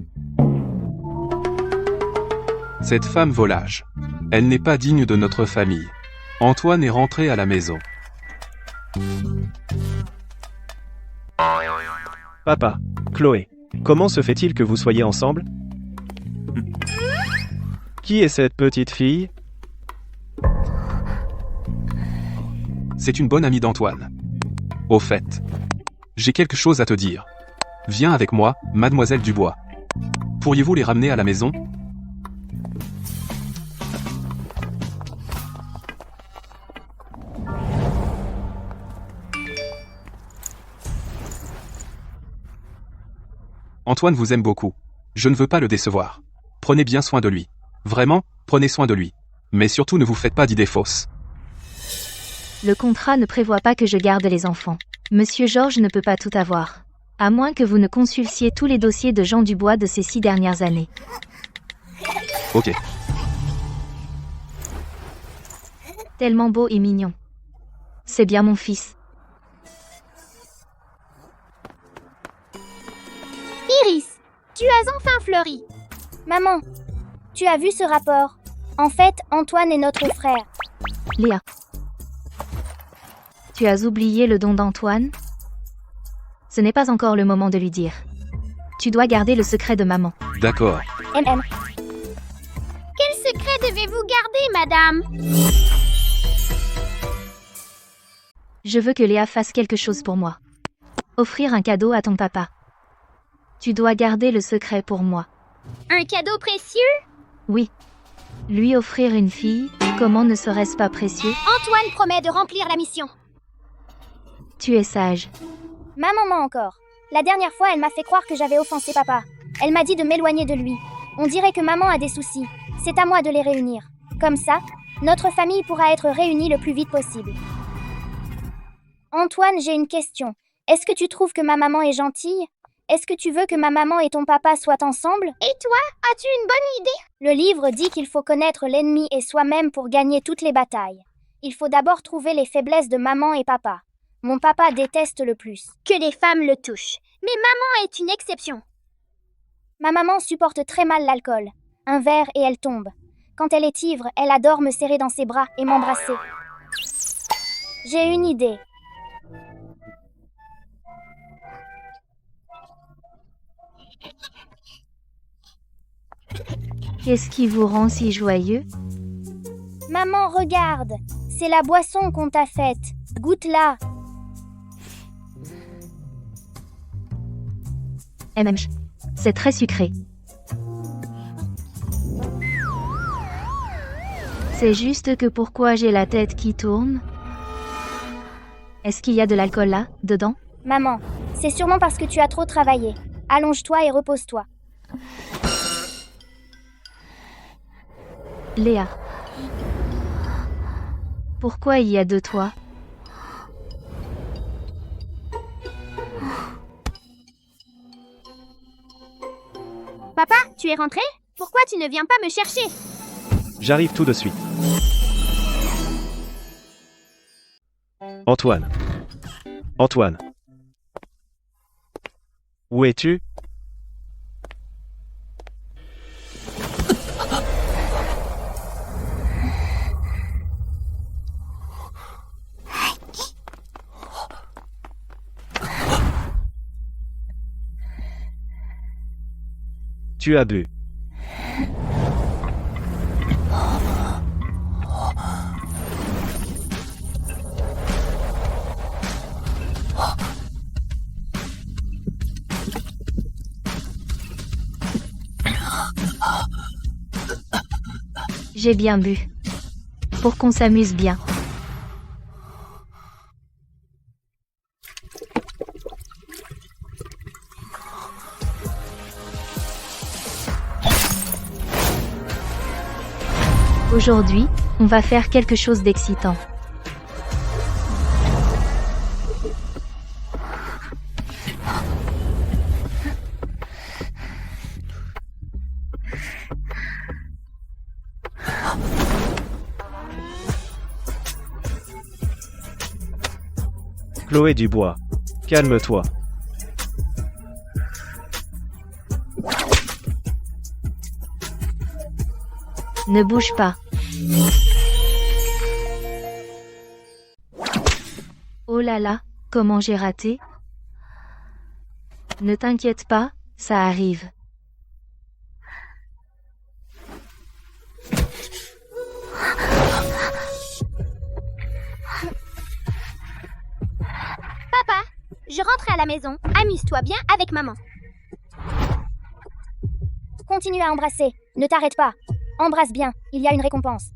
Cette femme volage. Elle n'est pas digne de notre famille. Antoine est rentré à la maison. Papa, Chloé, comment se fait-il que vous soyez ensemble? Qui est cette petite fille? C'est une bonne amie d'Antoine. Au fait, j'ai quelque chose à te dire. Viens avec moi, mademoiselle Dubois. Pourriez-vous les ramener à la maison? Antoine vous aime beaucoup. Je ne veux pas le décevoir. Prenez bien soin de lui. Vraiment, prenez soin de lui. Mais surtout ne vous faites pas d'idées fausses. Le contrat ne prévoit pas que je garde les enfants. Monsieur Georges ne peut pas tout avoir. À moins que vous ne consultiez tous les dossiers de Jean Dubois de ces 6 dernières années. Ok. Tellement beau et mignon. C'est bien mon fils. Iris, tu as enfin fleuri. Maman, tu as vu ce rapport? En fait, Antoine est notre frère. Léa. Tu as oublié le don d'Antoine? Ce n'est pas encore le moment de lui dire. Tu dois garder le secret de maman. D'accord. MM. Quel secret devez-vous garder, madame? Je veux que Léa fasse quelque chose pour moi. Offrir un cadeau à ton papa. Tu dois garder le secret pour moi. Un cadeau précieux? Oui. Lui offrir une fille, comment ne serait-ce pas précieux? Antoine promet de remplir la mission. Tu es sage. Ma maman encore. La dernière fois, elle m'a fait croire que j'avais offensé papa. Elle m'a dit de m'éloigner de lui. On dirait que maman a des soucis. C'est à moi de les réunir. Comme ça, notre famille pourra être réunie le plus vite possible. Antoine, j'ai une question. Est-ce que tu trouves que ma maman est gentille? Est-ce que tu veux que ma maman et ton papa soient ensemble? Et toi, as-tu une bonne idée? Le livre dit qu'il faut connaître l'ennemi et soi-même pour gagner toutes les batailles. Il faut d'abord trouver les faiblesses de maman et papa. Mon papa déteste le plus. Que les femmes le touchent. Mais maman est une exception. Ma maman supporte très mal l'alcool. Un verre et elle tombe. Quand elle est ivre, elle adore me serrer dans ses bras et m'embrasser. J'ai une idée. Qu'est-ce qui vous rend si joyeux? Maman, regarde. C'est la boisson qu'on t'a faite. Goûte-la. C'est très sucré. C'est juste que pourquoi j'ai la tête qui tourne? Est-ce qu'il y a de l'alcool là, dedans? Maman, c'est sûrement parce que tu as trop travaillé. Allonge-toi et repose-toi. Léa. Pourquoi il y a 2 toi? Papa, tu es rentré? Pourquoi tu ne viens pas me chercher? J'arrive tout de suite. Antoine. Antoine. Où es-tu? Tu as bu. J'ai bien bu. Pour qu'on s'amuse bien. Aujourd'hui, on va faire quelque chose d'excitant. Chloé Dubois. Calme-toi. Ne bouge pas. Oh là là, comment j'ai raté? Ne t'inquiète pas, ça arrive. Papa, je rentre à la maison. Amuse-toi bien avec maman. Continue à embrasser. Ne t'arrête pas. Embrasse bien, il y a une récompense.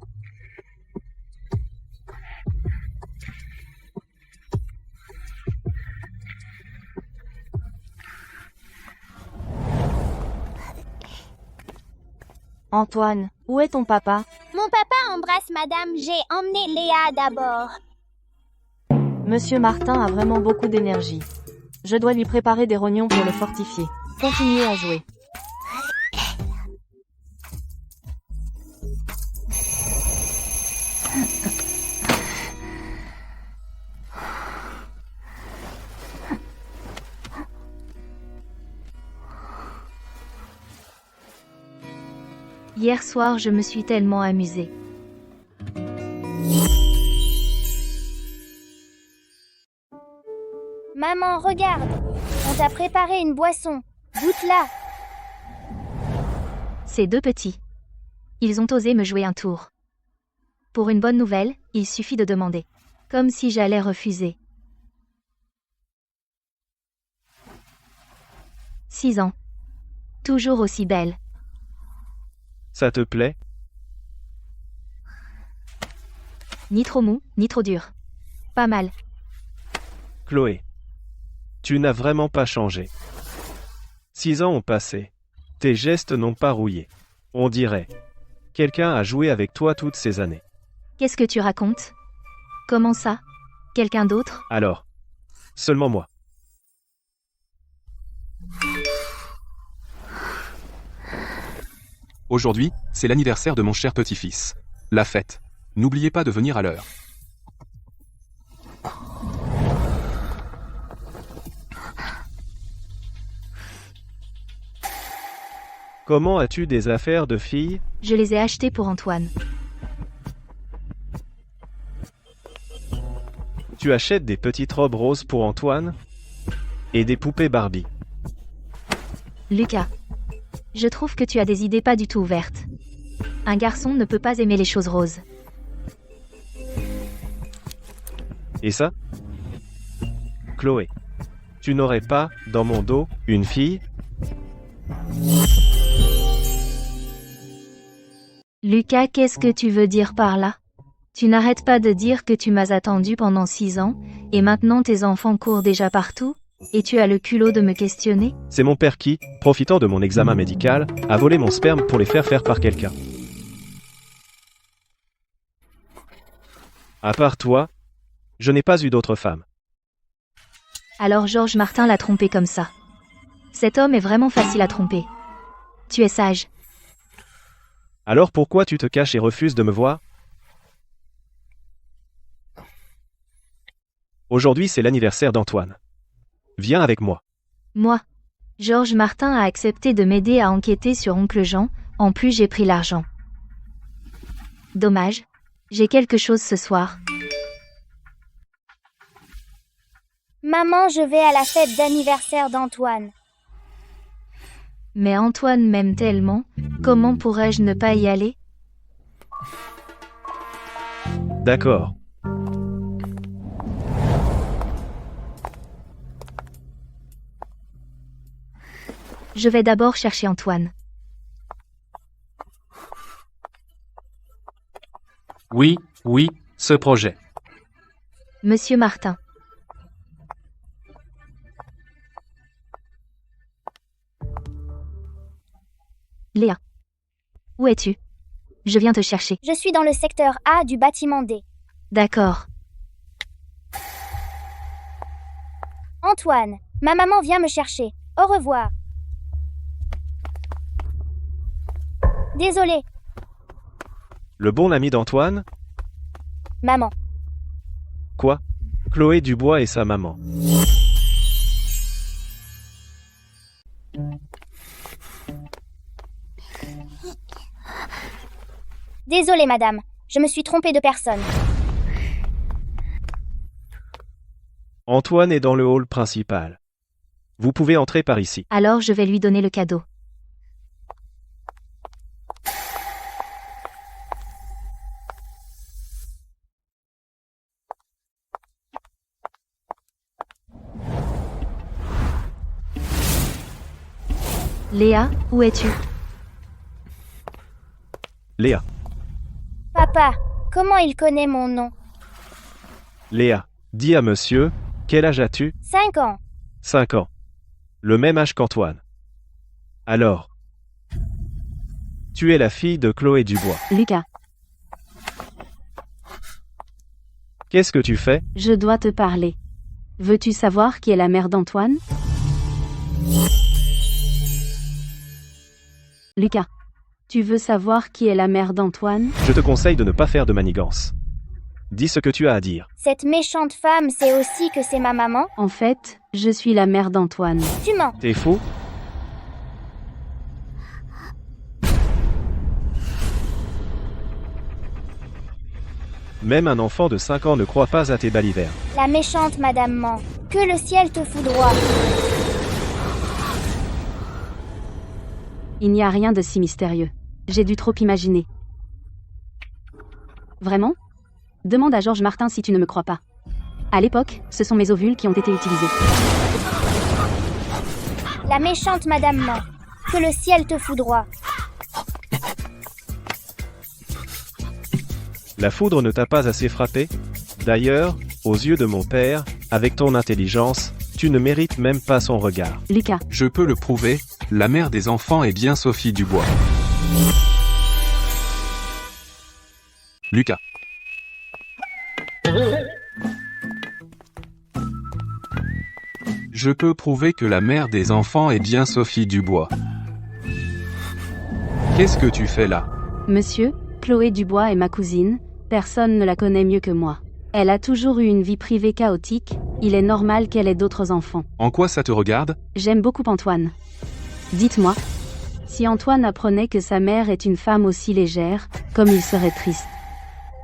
Antoine, où est ton papa? Mon papa embrasse madame. J'ai emmené Léa d'abord. Monsieur Martin a vraiment beaucoup d'énergie. Je dois lui préparer des rognons pour le fortifier. Continuez à jouer. Hier soir, je me suis tellement amusée. Maman, regarde. On t'a préparé une boisson. Goûte-la. Ces deux petits. Ils ont osé me jouer un tour. Pour une bonne nouvelle, il suffit de demander. Comme si j'allais refuser. 6 ans. Toujours aussi belle. Ça te plaît? Ni trop mou, ni trop dur. Pas mal. Chloé. Tu n'as vraiment pas changé. 6 ans ont passé. Tes gestes n'ont pas rouillé. On dirait. Quelqu'un a joué avec toi toutes ces années. Qu'est-ce que tu racontes? Comment ça? Quelqu'un d'autre? Alors. Seulement moi. Aujourd'hui, c'est l'anniversaire de mon cher petit-fils. La fête. N'oubliez pas de venir à l'heure. Comment as-tu des affaires de fille? Je les ai achetées pour Antoine. Tu achètes des petites robes roses pour Antoine? Et des poupées Barbie. Lucas. Je trouve que tu as des idées pas du tout ouvertes. Un garçon ne peut pas aimer les choses roses. Et ça? Chloé. Tu n'aurais pas, dans mon dos, une fille? Lucas, qu'est-ce que tu veux dire par là? Tu n'arrêtes pas de dire que tu m'as attendu pendant 6 ans, et maintenant tes enfants courent déjà partout? Et tu as le culot de me questionner? C'est mon père qui, profitant de mon examen médical, a volé mon sperme pour les faire par quelqu'un. À part toi, je n'ai pas eu d'autre femme. Alors Georges Martin l'a trompé comme ça. Cet homme est vraiment facile à tromper. Tu es sage. Alors pourquoi tu te caches et refuses de me voir? Aujourd'hui c'est l'anniversaire d'Antoine. Viens avec moi. Moi. Georges Martin a accepté de m'aider à enquêter sur oncle Jean, en plus j'ai pris l'argent. Dommage. J'ai quelque chose ce soir. Maman, je vais à la fête d'anniversaire d'Antoine. Mais Antoine m'aime tellement, comment pourrais-je ne pas y aller? D'accord. Je vais d'abord chercher Antoine. Oui, ce projet. Monsieur Martin. Léa. Où es-tu? Je viens te chercher. Je suis dans le secteur A du bâtiment D. D'accord. Antoine, ma maman vient me chercher. Au revoir. Désolé, Le bon ami d'Antoine? maman. Quoi? Chloé Dubois et sa maman. Désolée, madame. Je me suis trompée de personne. Antoine est dans le hall principal. Vous pouvez entrer par ici. Alors je vais lui donner le cadeau. Léa, où es-tu? Léa. Papa, comment il connaît mon nom? Léa, dis à monsieur, quel âge as-tu? 5 ans. 5 ans. Le même âge qu'Antoine. Alors, tu es la fille de Chloé Dubois. Lucas, Qu'est-ce que tu fais? je dois te parler. Veux-tu savoir qui est la mère d'Antoine? Lucas, tu veux savoir qui est la mère d'Antoine? Je te conseille de ne pas faire de manigance. Dis ce que tu as à dire. Cette méchante femme sait aussi que c'est ma maman? En fait, je suis la mère d'Antoine. Tu mens. T'es fou? Même un enfant de 5 ans ne croit pas à tes balivernes. La méchante madame ment. Que le ciel te foudroie. Il n'y a rien de si mystérieux. J'ai dû trop imaginer. Vraiment? Demande à Georges Martin si tu ne me crois pas. À l'époque, ce sont mes ovules qui ont été utilisés. La méchante madame ment. Que le ciel te foudroie. La foudre ne t'a pas assez frappé? D'ailleurs, aux yeux de mon père, avec ton intelligence, tu ne mérites même pas son regard. Lucas, Je peux le prouver, la mère des enfants est bien Sophie Dubois. Lucas. Je peux prouver que la mère des enfants est bien Sophie Dubois. Qu'est-ce que tu fais là? monsieur, Chloé Dubois est ma cousine, personne ne la connaît mieux que moi. Elle a toujours eu une vie privée chaotique, il est normal qu'elle ait d'autres enfants. En quoi ça te regarde? J'aime beaucoup Antoine. Dites-moi, si Antoine apprenait que sa mère est une femme aussi légère, comme il serait triste.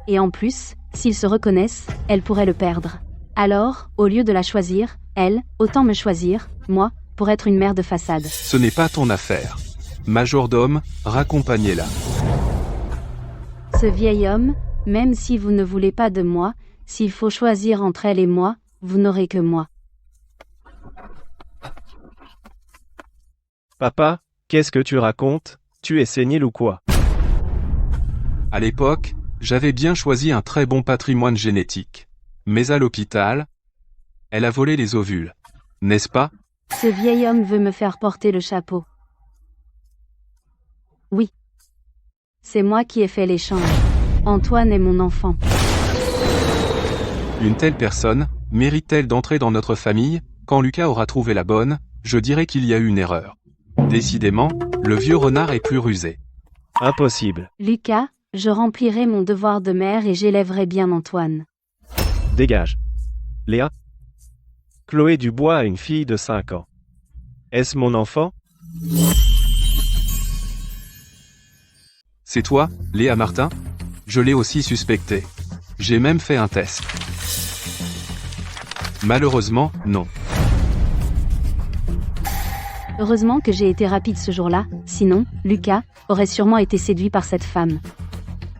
Et en plus, s'ils se reconnaissent, elle pourrait le perdre. Alors, au lieu de la choisir, elle, autant me choisir, moi, pour être une mère de façade. Ce n'est pas ton affaire. Majordome, raccompagnez-la. Ce vieil homme, même si vous ne voulez pas de moi, s'il faut choisir entre elle et moi, vous n'aurez que moi. Papa, qu'est-ce que tu racontes? Tu es sénile ou quoi? À l'époque, j'avais bien choisi un très bon patrimoine génétique. Mais à l'hôpital, elle a volé les ovules. N'est-ce pas? Ce vieil homme veut me faire porter le chapeau. Oui. C'est moi qui ai fait l'échange. Antoine est mon enfant. Une telle personne, mérite-t-elle d'entrer dans notre famille? Quand Lucas aura trouvé la bonne, je dirais qu'il y a eu une erreur. Décidément, le vieux renard est plus rusé. Impossible. Lucas, je remplirai mon devoir de mère et j'élèverai bien Antoine. Dégage. Léa? Chloé Dubois a une fille de 5 ans. Est-ce mon enfant? C'est toi, Léa Martin? Je l'ai aussi suspecté. J'ai même fait un test. Malheureusement, non. Heureusement que j'ai été rapide ce jour-là, sinon, Lucas aurait sûrement été séduit par cette femme.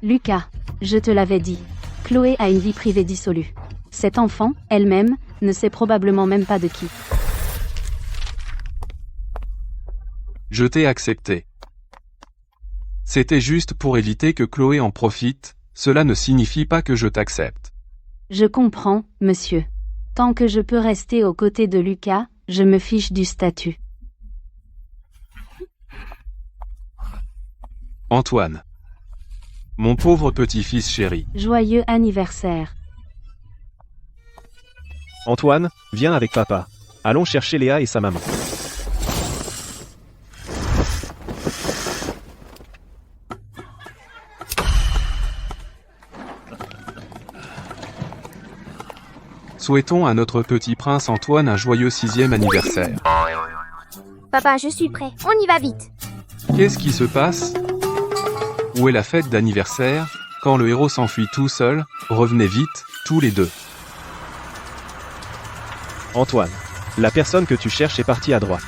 Lucas, je te l'avais dit. Chloé a une vie privée dissolue. Cet enfant, elle-même, ne sait probablement même pas de qui. Je t'ai accepté. C'était juste pour éviter que Chloé en profite, cela ne signifie pas que je t'accepte. Je comprends, monsieur. Tant que je peux rester aux côtés de Lucas, je me fiche du statut. Antoine. Mon pauvre petit-fils chéri. Joyeux anniversaire. Antoine, viens avec papa. Allons chercher Léa et sa maman. Souhaitons à notre petit prince Antoine un joyeux 6e anniversaire. Papa, je suis prêt. On y va vite. Qu'est-ce qui se passe? Où est la fête d'anniversaire? Quand le héros s'enfuit tout seul, revenez vite, tous les deux. Antoine, la personne que tu cherches est partie à droite.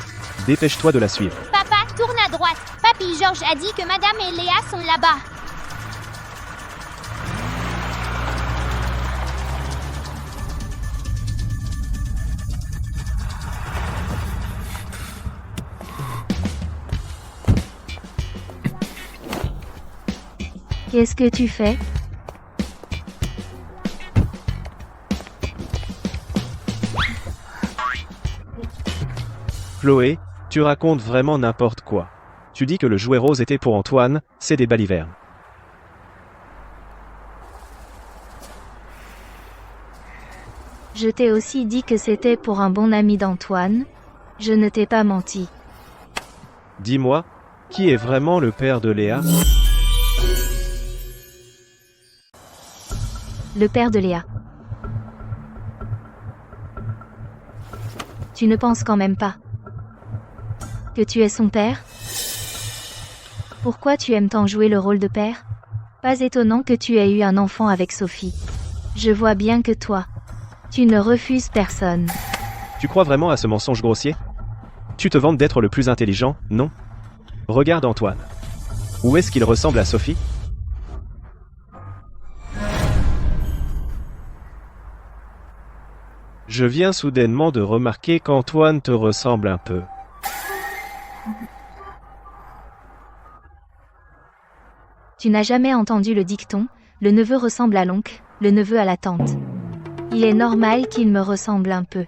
Dépêche-toi de la suivre. Papa, tourne à droite. Papy Georges a dit que Madame et Léa sont là-bas. Qu'est-ce que tu fais? Chloé, tu racontes vraiment n'importe quoi. Tu dis que le jouet rose était pour Antoine, c'est des balivernes. Je t'ai aussi dit que c'était pour un bon ami d'Antoine. Je ne t'ai pas menti. Dis-moi, qui est vraiment le père de Léa? Le père de Léa. Tu ne penses quand même pas que tu es son père? Pourquoi tu aimes tant jouer le rôle de père? Pas étonnant que tu aies eu un enfant avec Sophie. Je vois bien que toi, tu ne refuses personne. Tu crois vraiment à ce mensonge grossier? Tu te vantes d'être le plus intelligent, non? Regarde Antoine. Où est-ce qu'il ressemble à Sophie? Je viens soudainement de remarquer qu'Antoine te ressemble un peu. Tu n'as jamais entendu le dicton, le neveu ressemble à l'oncle, le neveu à la tante. Il est normal qu'il me ressemble un peu.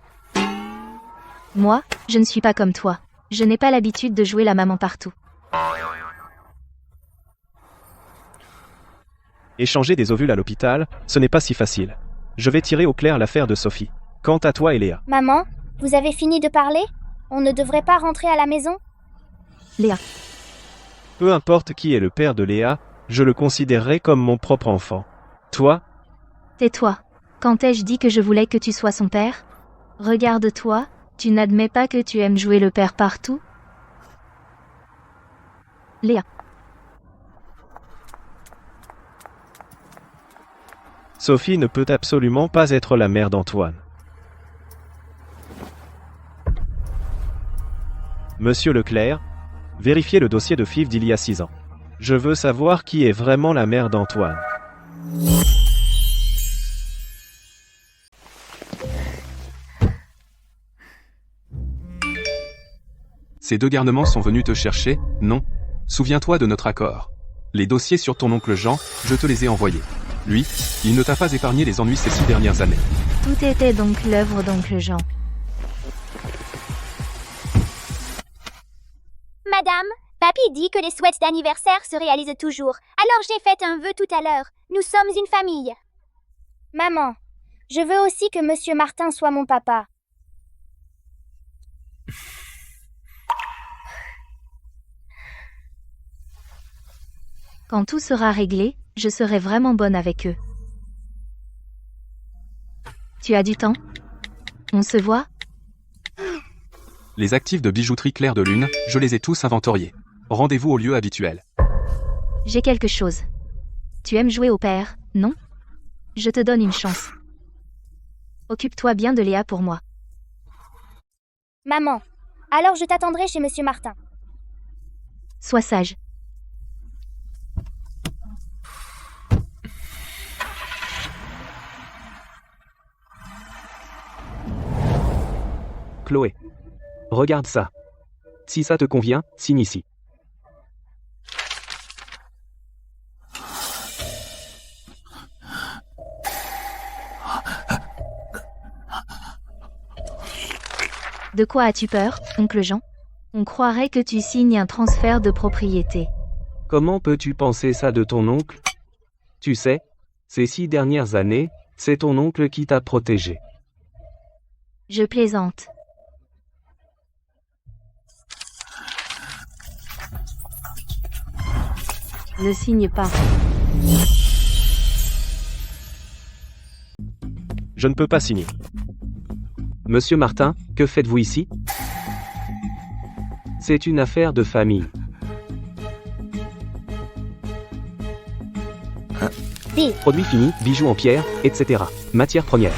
Moi, je ne suis pas comme toi. Je n'ai pas l'habitude de jouer la maman partout. Échanger des ovules à l'hôpital, ce n'est pas si facile. Je vais tirer au clair l'affaire de Sophie. Quant à toi et Léa. Maman, vous avez fini de parler? On ne devrait pas rentrer à la maison? Léa. Peu importe qui est le père de Léa, je le considérerai comme mon propre enfant. Toi? Tais-toi. Quand ai-je dit que je voulais que tu sois son père? Regarde-toi, tu n'admets pas que tu aimes jouer le père partout? Léa. Sophie ne peut absolument pas être la mère d'Antoine. Monsieur Leclerc, vérifiez le dossier de FIV d'il y a 6 ans. Je veux savoir qui est vraiment la mère d'Antoine. Ces deux garnements sont venus te chercher, non? Souviens-toi de notre accord. Les dossiers sur ton oncle Jean, je te les ai envoyés. Lui, il ne t'a pas épargné les ennuis ces 6 dernières années. Tout était donc l'œuvre d'oncle Jean. Madame, papy dit que les souhaits d'anniversaire se réalisent toujours. Alors j'ai fait un vœu tout à l'heure. Nous sommes une famille. Maman, je veux aussi que Monsieur Martin soit mon papa. Quand tout sera réglé, je serai vraiment bonne avec eux. Tu as du temps? On se voit? Les actifs de bijouterie Clair de Lune, je les ai tous inventoriés. Rendez-vous au lieu habituel. J'ai quelque chose. Tu aimes jouer au père, non? Je te donne une chance. Occupe-toi bien de Léa pour moi. Maman, alors je t'attendrai chez Monsieur Martin. Sois sage. Chloé. Regarde ça. Si ça te convient, signe ici. De quoi as-tu peur, oncle Jean? On croirait que tu signes un transfert de propriété. Comment peux-tu penser ça de ton oncle? Tu sais, ces 6 dernières années, c'est ton oncle qui t'a protégé. Je plaisante. Ne signe pas. Je ne peux pas signer. Monsieur Martin, que faites-vous ici? C'est une affaire de famille. D. Produits finis, bijoux en pierre, etc. Matières premières.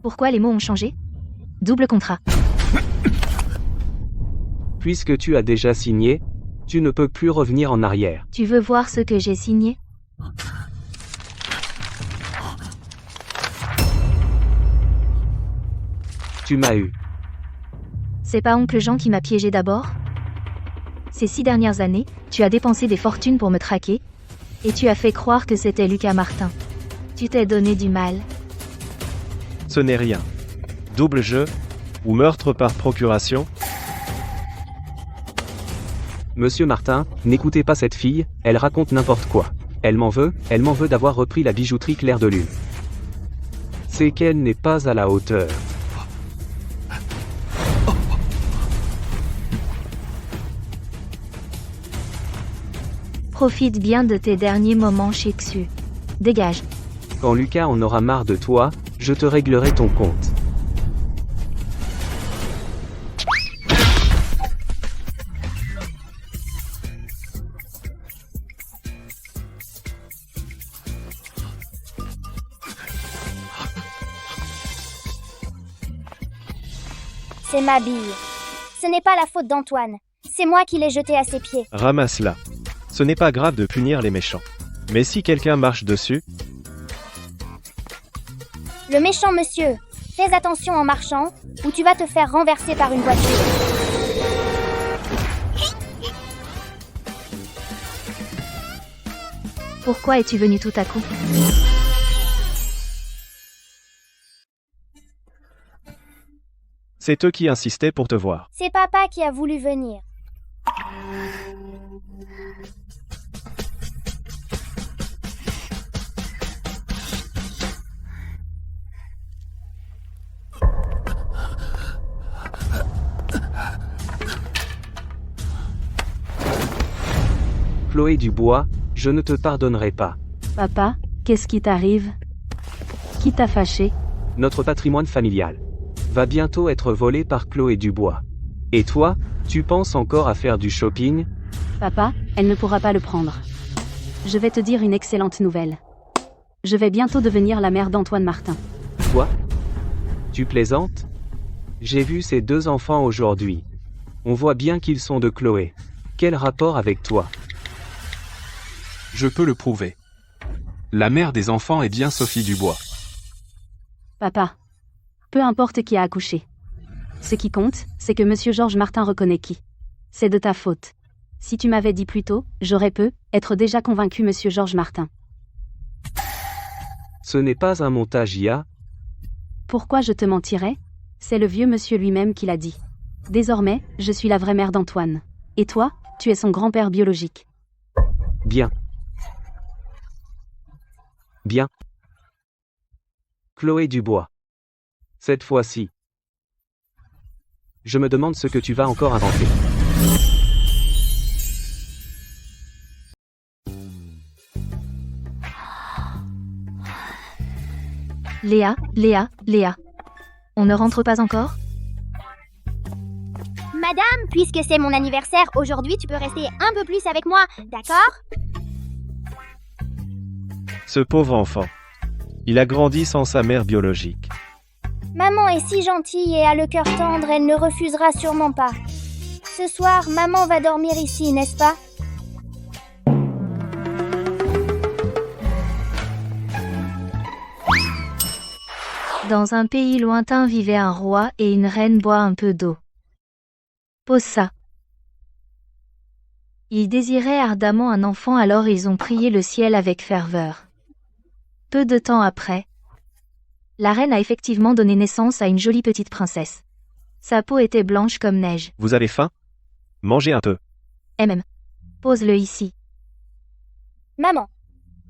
Pourquoi les mots ont changé? Double contrat. Puisque tu as déjà signé, tu ne peux plus revenir en arrière. Tu veux voir ce que j'ai signé? Tu m'as eu. C'est pas oncle Jean qui m'a piégé d'abord? Ces 6 dernières années, tu as dépensé des fortunes pour me traquer, et tu as fait croire que c'était Lucas Martin. Tu t'es donné du mal. Ce n'est rien. Double jeu ou meurtre par procuration? Monsieur Martin, n'écoutez pas cette fille, elle raconte n'importe quoi. Elle m'en veut d'avoir repris la bijouterie Clair de Lune. C'est qu'elle n'est pas à la hauteur. Profite bien de tes derniers moments chez Xu. Dégage. Quand Lucas en aura marre de toi, je te réglerai ton compte. C'est ma bille. Ce n'est pas la faute d'Antoine. C'est moi qui l'ai jeté à ses pieds. Ramasse-la. Ce n'est pas grave de punir les méchants. Mais si quelqu'un marche dessus, Le méchant monsieur, fais attention en marchant, ou tu vas te faire renverser par une voiture. Pourquoi es-tu venu tout à coup? c'est eux qui insistaient pour te voir. C'est papa qui a voulu venir. Chloé Dubois, je ne te pardonnerai pas. Papa, qu'est-ce qui t'arrive? Qui t'a fâché? Notre patrimoine familial va bientôt être volé par Chloé Dubois. Et toi, tu penses encore à faire du shopping? Papa, elle ne pourra pas le prendre. Je vais te dire une excellente nouvelle. Je vais bientôt devenir la mère d'Antoine Martin. Quoi? Tu plaisantes? J'ai vu ces 2 enfants aujourd'hui. On voit bien qu'ils sont de Chloé. Quel rapport avec toi? Je peux le prouver. La mère des enfants est bien Sophie Dubois. Papa, peu importe qui a accouché. Ce qui compte, c'est que Monsieur Georges Martin reconnaît qui. C'est de ta faute. Si tu m'avais dit plus tôt, j'aurais être déjà convaincu Monsieur Georges Martin. Ce n'est pas un montage IA. Pourquoi je te mentirais? C'est le vieux monsieur lui-même qui l'a dit. Désormais, je suis la vraie mère d'Antoine. Et toi, tu es son grand-père biologique. Bien. Bien. Chloé Dubois. Cette fois-ci. Je me demande ce que tu vas encore inventer. Léa. On ne rentre pas encore? Madame, puisque c'est mon anniversaire aujourd'hui, tu peux rester un peu plus avec moi, d'accord? Ce pauvre enfant. Il a grandi sans sa mère biologique. Maman est si gentille et a le cœur tendre, elle ne refusera sûrement pas. Ce soir, maman va dormir ici, n'est-ce pas? Dans un pays lointain vivait un roi et une reine boit un peu d'eau. Pose ça. Ils désiraient ardemment un enfant, alors ils ont prié le ciel avec ferveur. Peu de temps après, la reine a effectivement donné naissance à une jolie petite princesse. Sa peau était blanche comme neige. Vous avez faim? Mangez un peu. Pose-le ici. Maman,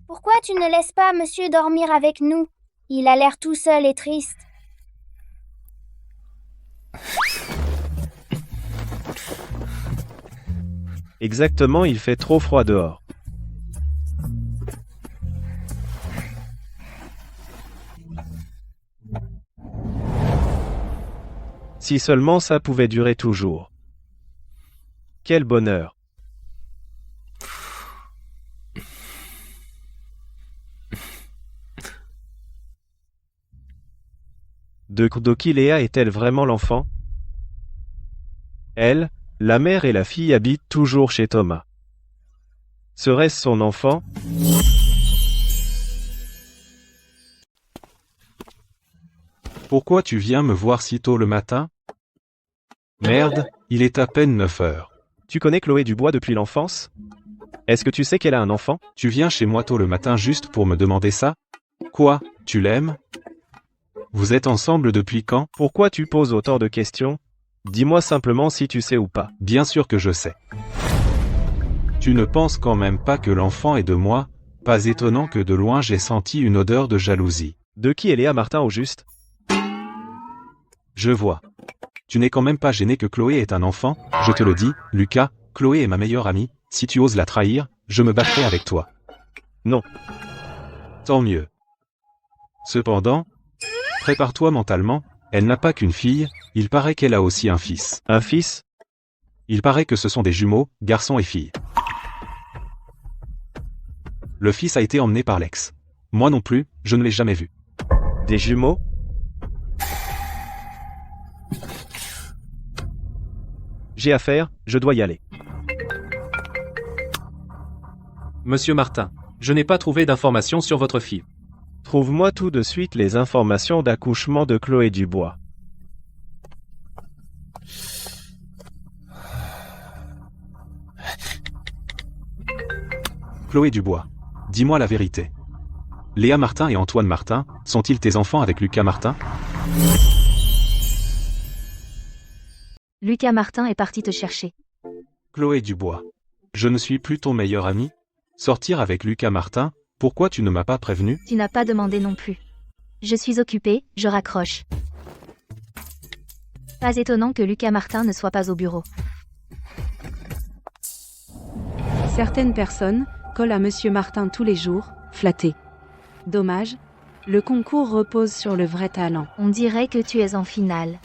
pourquoi tu ne laisses pas monsieur dormir avec nous? Il a l'air tout seul et triste. Exactement, il fait trop froid dehors. Si seulement ça pouvait durer toujours. Quel bonheur. De qui Léa est-elle vraiment l'enfant? Elle, la mère et la fille habitent toujours chez Thomas. Serait-ce son enfant? Pourquoi tu viens me voir si tôt le matin? Merde, il est à peine 9 heures. Tu connais Chloé Dubois depuis l'enfance? Est-ce que tu sais qu'elle a un enfant? Tu viens chez moi tôt le matin juste pour me demander ça? Quoi, tu l'aimes? Vous êtes ensemble depuis quand? Pourquoi tu poses autant de questions? Dis-moi simplement si tu sais ou pas. Bien sûr que je sais. Tu ne penses quand même pas que l'enfant est de moi? Pas étonnant que de loin j'ai senti une odeur de jalousie. De qui est Léa Martin au juste? Je vois. Tu n'es quand même pas gêné que Chloé ait un enfant? Je te le dis, Lucas, Chloé est ma meilleure amie, si tu oses la trahir, je me battrai avec toi. Non. Tant mieux. Cependant, prépare-toi mentalement, elle n'a pas qu'une fille, il paraît qu'elle a aussi un fils. Un fils? Il paraît que ce sont des jumeaux, garçon et fille. Le fils a été emmené par l'ex. Moi non plus, je ne l'ai jamais vu. Des jumeaux? J'ai affaire, je dois y aller. Monsieur Martin, je n'ai pas trouvé d'informations sur votre fille. Trouve-moi tout de suite les informations d'accouchement de Chloé Dubois. Chloé Dubois. Dis-moi la vérité. Léa Martin et Antoine Martin, sont-ils tes enfants avec Lucas Martin? Lucas Martin est parti te chercher. Chloé Dubois. Je ne suis plus ton meilleur ami? Sortir avec Lucas Martin, pourquoi tu ne m'as pas prévenu? Tu n'as pas demandé non plus. Je suis occupée, je raccroche. Pas étonnant que Lucas Martin ne soit pas au bureau. Certaines personnes collent à Monsieur Martin tous les jours, flattés. Dommage, le concours repose sur le vrai talent. On dirait que tu es en finale.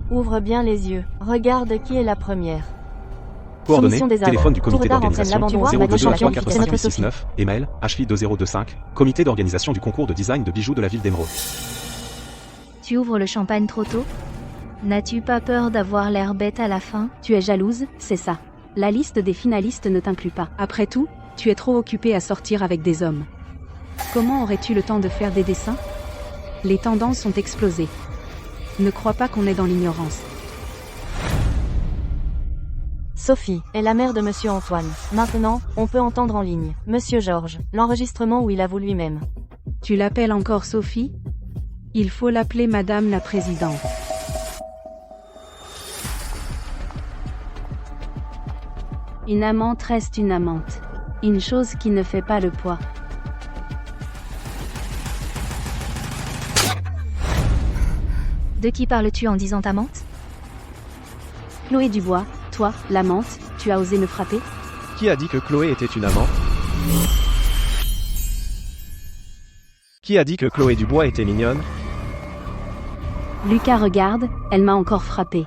Ouvre bien les yeux. Regarde qui est la première. Coordonnées, Soumission des arbres. téléphone du Tout comité retard entraîne d'organisation, l'abandon. 02 Champion, 23 c'est notre 45 Sophie. 69, email, HFI2025, comité d'organisation du concours de design de bijoux de la ville d'Emeraude. Tu ouvres le champagne trop tôt? N'as-tu pas peur d'avoir l'air bête à la fin? Tu es jalouse, c'est ça. La liste des finalistes ne t'inclut pas. Après tout, tu es trop occupée à sortir avec des hommes. Comment aurais-tu le temps de faire des dessins? Les tendances ont explosé. Ne crois pas qu'on est dans l'ignorance. Sophie est la mère de Monsieur Antoine. Maintenant, on peut entendre en ligne Monsieur Georges, l'enregistrement où il avoue lui-même. Tu l'appelles encore Sophie? Il faut l'appeler Madame la Présidente. Une amante reste une amante. Une chose qui ne fait pas le poids. De qui parles-tu en disant amante? Chloé Dubois, toi, l'amante, tu as osé me frapper? Qui a dit que Chloé était une amante? Qui a dit que Chloé Dubois était mignonne? Lucas regarde, elle m'a encore frappé.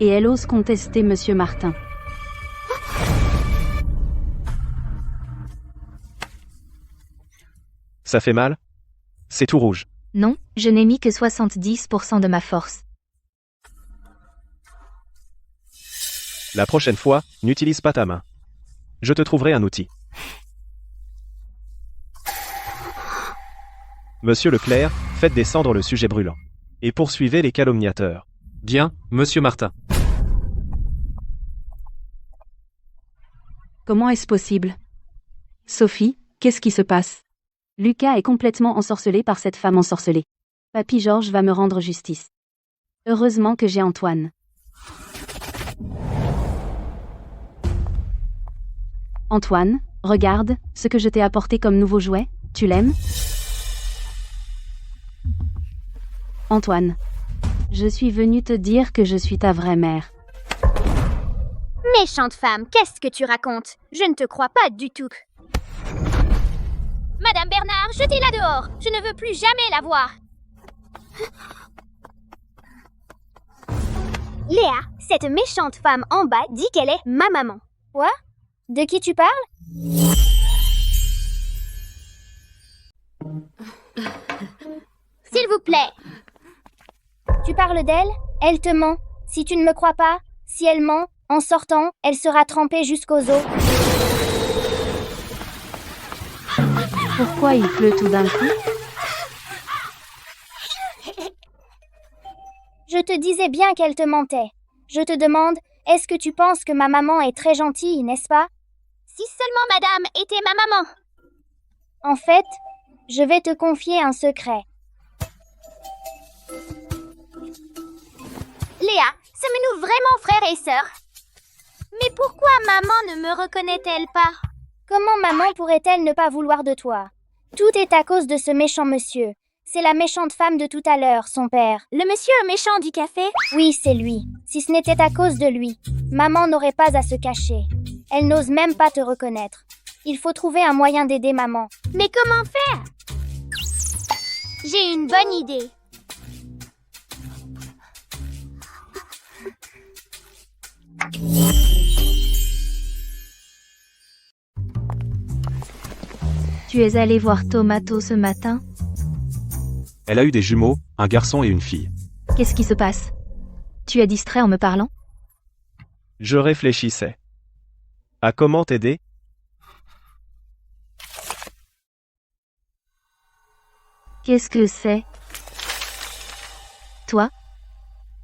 Et elle ose contester Monsieur Martin. Ça fait mal? C'est tout rouge. Non, je n'ai mis que 70% de ma force. La prochaine fois, n'utilise pas ta main. Je te trouverai un outil. Monsieur Leclerc, faites descendre le sujet brûlant. Et poursuivez les calomniateurs. Bien, Monsieur Martin. Comment est-ce possible? Sophie, qu'est-ce qui se passe? Lucas est complètement ensorcelé par cette femme ensorcelée. Papy Georges va me rendre justice. Heureusement que j'ai Antoine. Antoine, regarde, ce que je t'ai apporté comme nouveau jouet, tu l'aimes? Antoine. Je suis venue te dire que je suis ta vraie mère. Méchante femme, qu'est-ce que tu racontes? Je ne te crois pas du tout. Madame Bernard, jetez-la dehors. Je ne veux plus jamais la voir. Léa, cette méchante femme en bas dit qu'elle est ma maman. Quoi? De qui tu parles? S'il vous plaît. Tu parles d'elle? Elle te ment. Si tu ne me crois pas, si elle ment, en sortant, elle sera trempée jusqu'aux os. Pourquoi il pleut tout d'un coup? Je te disais bien qu'elle te mentait. Je te demande, est-ce que tu penses que ma maman est très gentille, n'est-ce pas? Si seulement madame était ma maman. En fait, je vais te confier un secret. Léa, sommes-nous vraiment frères et sœurs? Mais pourquoi maman ne me reconnaît-elle pas? Comment maman pourrait-elle ne pas vouloir de toi? Tout est à cause de ce méchant monsieur. C'est la méchante femme de tout à l'heure, son père. Le monsieur méchant du café? Oui, c'est lui. Si ce n'était à cause de lui, maman n'aurait pas à se cacher. Elle n'ose même pas te reconnaître. Il faut trouver un moyen d'aider maman. Mais comment faire? J'ai une bonne idée. Tu es allé voir Tomato ce matin? Elle a eu des jumeaux, un garçon et une fille. Qu'est-ce qui se passe? Tu es distrait en me parlant? Je réfléchissais. À comment t'aider? Qu'est-ce que c'est? Toi?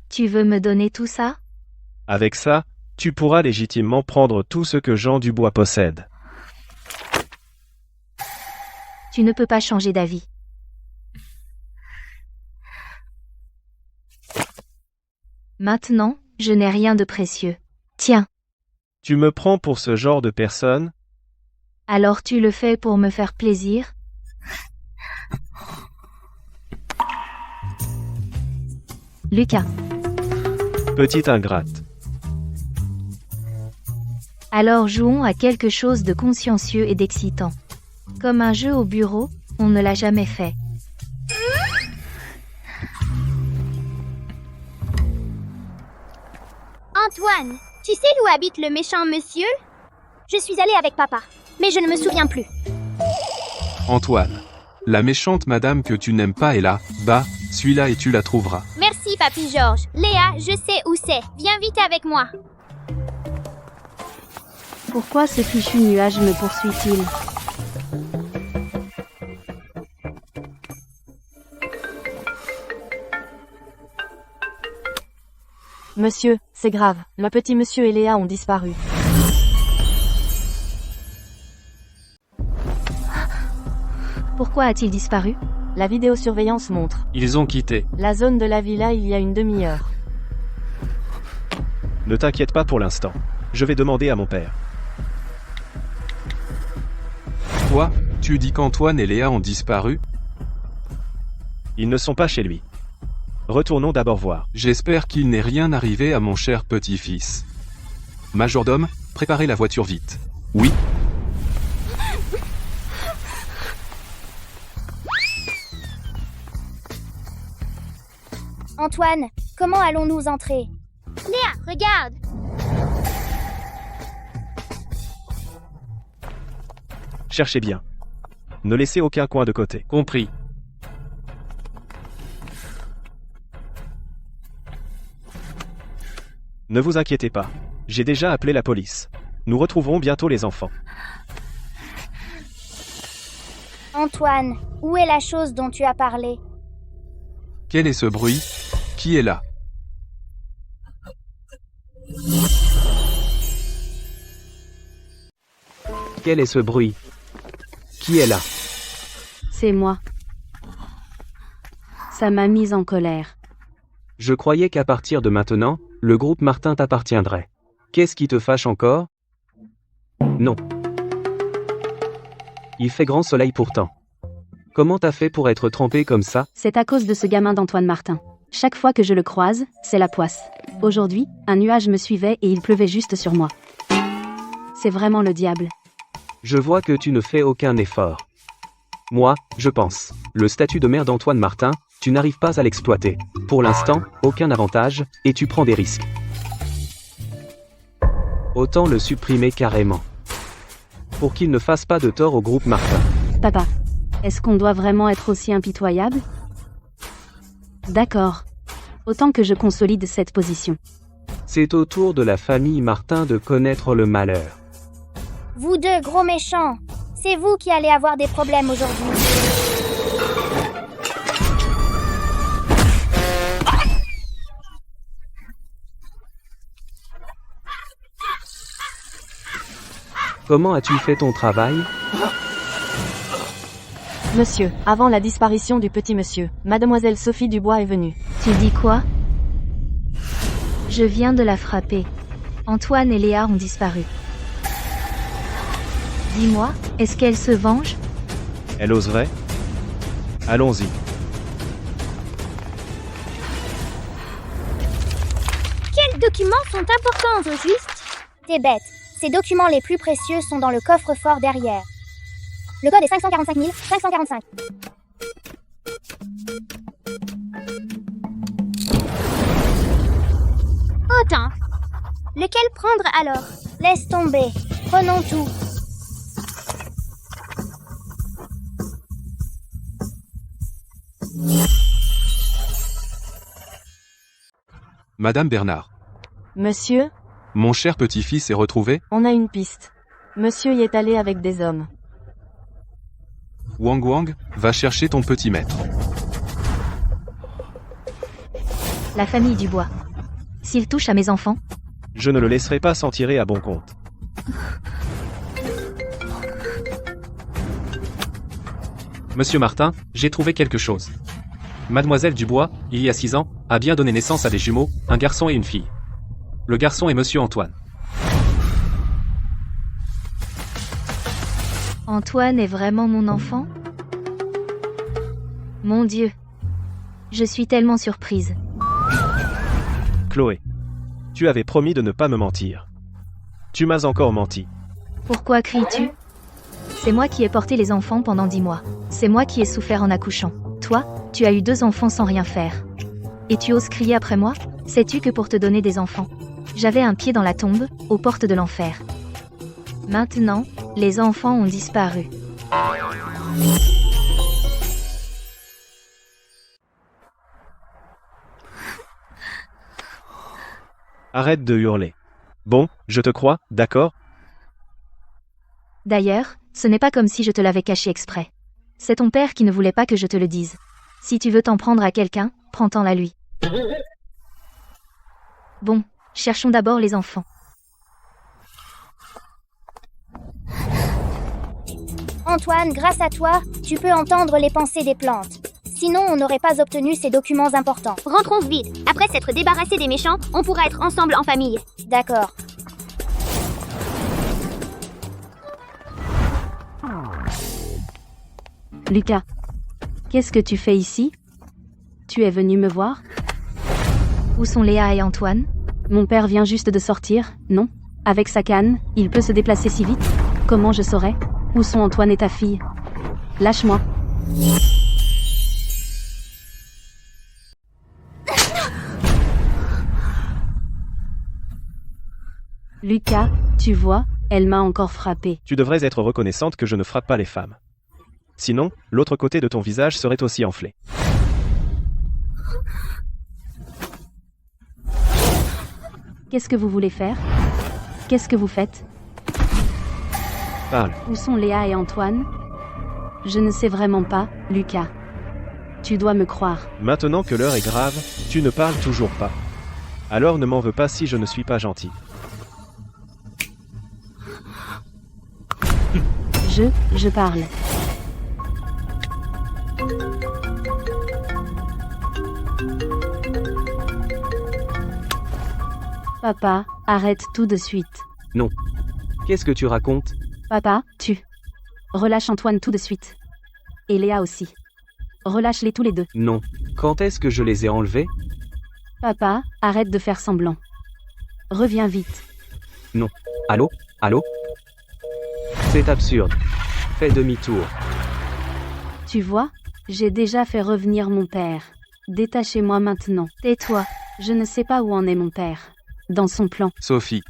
Tu veux me donner tout ça? Avec ça, tu pourras légitimement prendre tout ce que Jean Dubois possède. Tu ne peux pas changer d'avis. Maintenant, je n'ai rien de précieux. Tiens, Tu me prends pour ce genre de personne? alors tu le fais pour me faire plaisir? Lucas, Petite ingrate. alors jouons à quelque chose de consciencieux et d'excitant. Comme un jeu au bureau, on ne l'a jamais fait. Antoine, tu sais où habite le méchant monsieur? Je suis allée avec papa, mais je ne me souviens plus. Antoine. La méchante madame que tu n'aimes pas est là, bah, suis-la et tu la trouveras. Merci, papy Georges. Léa, je sais où c'est. Viens vite avec moi. Pourquoi ce fichu nuage me poursuit-il? Monsieur, c'est grave, le petit monsieur et Léa ont disparu. Pourquoi a-t-il disparu? La vidéosurveillance montre. Ils ont quitté. La zone de la villa il y a une demi-heure. Ne t'inquiète pas pour l'instant. Je vais demander à mon père. Toi, tu dis qu'Antoine et Léa ont disparu? Ils ne sont pas chez lui. Retournons d'abord voir. J'espère qu'il n'est rien arrivé à mon cher petit-fils. Majordome, préparez la voiture vite. Oui. Antoine, comment allons-nous entrer? Léa, regarde. Cherchez bien. Ne laissez aucun coin de côté. Compris. Ne vous inquiétez pas. J'ai déjà appelé la police. Nous retrouverons bientôt les enfants. Antoine, où est la chose dont tu as parlé? Quel est ce bruit? Qui est là? Quel est ce bruit? Qui est là? C'est moi. Ça m'a mise en colère. Je croyais qu'à partir de maintenant, le groupe Martin t'appartiendrait. Qu'est-ce qui te fâche encore? Non. Il fait grand soleil pourtant. Comment t'as fait pour être trempé comme ça? C'est à cause de ce gamin d'Antoine Martin. Chaque fois que je le croise, c'est la poisse. Aujourd'hui, un nuage me suivait et il pleuvait juste sur moi. C'est vraiment le diable. Je vois que tu ne fais aucun effort. Moi, je pense. Le statut de mère d'Antoine Martin, Tu n'arrives pas à l'exploiter. Pour l'instant, aucun avantage, et tu prends des risques. Autant le supprimer carrément. Pour qu'il ne fasse pas de tort au groupe Martin. Papa, est-ce qu'on doit vraiment être aussi impitoyable? D'accord. Autant que je consolide cette position. C'est au tour de la famille Martin de connaître le malheur. Vous deux gros méchants, c'est vous qui allez avoir des problèmes aujourd'hui. Comment as-tu fait ton travail? Monsieur, avant la disparition du petit monsieur, mademoiselle Sophie Dubois est venue. Tu dis quoi? Je viens de la frapper. Antoine et Léa ont disparu. Dis-moi, est-ce qu'elle se venge? Elle oserait? Allons-y. Quels documents sont importants au juste? T'es bête. Ces documents les plus précieux sont dans le coffre-fort derrière. Le code est 545 545. Autant. Lequel prendre alors? Laisse tomber. Prenons tout. Madame Bernard. Monsieur, Mon cher petit-fils est retrouvé? on a une piste. Monsieur y est allé avec des hommes. Wang Wang, va chercher ton petit maître. La famille Dubois. S'il touche à mes enfants, Je ne le laisserai pas s'en tirer à bon compte. Monsieur Martin, j'ai trouvé quelque chose. Mademoiselle Dubois, il y a 6 ans, a bien donné naissance à des jumeaux, un garçon et une fille. Le garçon est Monsieur Antoine. Antoine est vraiment mon enfant? Mon Dieu. Je suis tellement surprise. Chloé, tu avais promis de ne pas me mentir. Tu m'as encore menti. Pourquoi cries-tu? C'est moi qui ai porté les enfants pendant 10 mois. C'est moi qui ai souffert en accouchant. Toi, tu as eu 2 enfants sans rien faire. Et tu oses crier après moi? Sais-tu que pour te donner des enfants, j'avais un pied dans la tombe, aux portes de l'enfer. Maintenant, les enfants ont disparu. Arrête de hurler. Bon, je te crois, d'accord? D'ailleurs, ce n'est pas comme si je te l'avais caché exprès. C'est ton père qui ne voulait pas que je te le dise. Si tu veux t'en prendre à quelqu'un, prends-t'en à lui. Bon, cherchons d'abord les enfants. Antoine, grâce à toi, tu peux entendre les pensées des plantes. Sinon, on n'aurait pas obtenu ces documents importants. Rentrons vite. Après s'être débarrassé des méchants, on pourra être ensemble en famille. D'accord. Lucas, qu'est-ce que tu fais ici? Tu es venu me voir? Où sont Léa et Antoine? Mon père vient juste de sortir, non? Avec sa canne, il peut se déplacer si vite? Comment je saurais? Où sont Antoine et ta fille? Lâche-moi. Lucas, tu vois, elle m'a encore frappé. Tu devrais être reconnaissante que je ne frappe pas les femmes. Sinon, l'autre côté de ton visage serait aussi enflé. Qu'est-ce que vous voulez faire? Qu'est-ce que vous faites? Parle. Où sont Léa et Antoine? Je ne sais vraiment pas, Lucas. Tu dois me croire. Maintenant que l'heure est grave, tu ne parles toujours pas. Alors ne m'en veux pas si je ne suis pas gentil. Je parle. Papa, arrête tout de suite. Non. Qu'est-ce que tu racontes? Papa, relâche Antoine tout de suite. Et Léa aussi. Relâche-les tous les deux. Non. Quand est-ce que je les ai enlevés? Papa, arrête de faire semblant. Reviens vite. Non. Allô? Allô? C'est absurde. Fais demi-tour. Tu vois, j'ai déjà fait revenir mon père. Détachez-moi maintenant. Tais-toi. Je ne sais pas où en est mon père. Dans son plan. Sophie,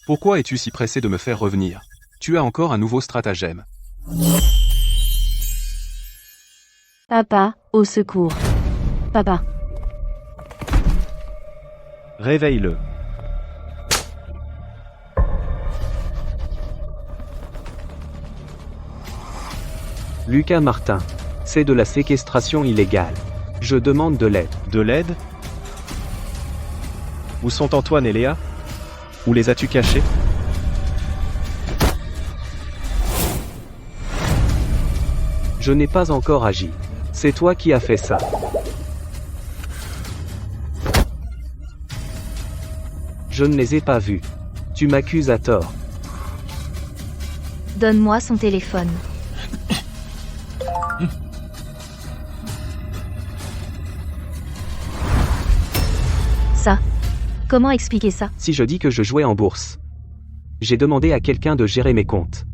pourquoi es-tu si pressée de me faire revenir? Tu as encore un nouveau stratagème. Papa, au secours. Papa. Réveille-le. Lucas Martin. C'est de la séquestration illégale. Je demande de l'aide. De l'aide? Où sont Antoine et Léa? Où les as-tu cachés? Je n'ai pas encore agi. C'est toi qui as fait ça. Je ne les ai pas vus. Tu m'accuses à tort. Donne-moi son téléphone. Ça. Comment expliquer ça? Si je dis que je jouais en bourse. J'ai demandé à quelqu'un de gérer mes comptes.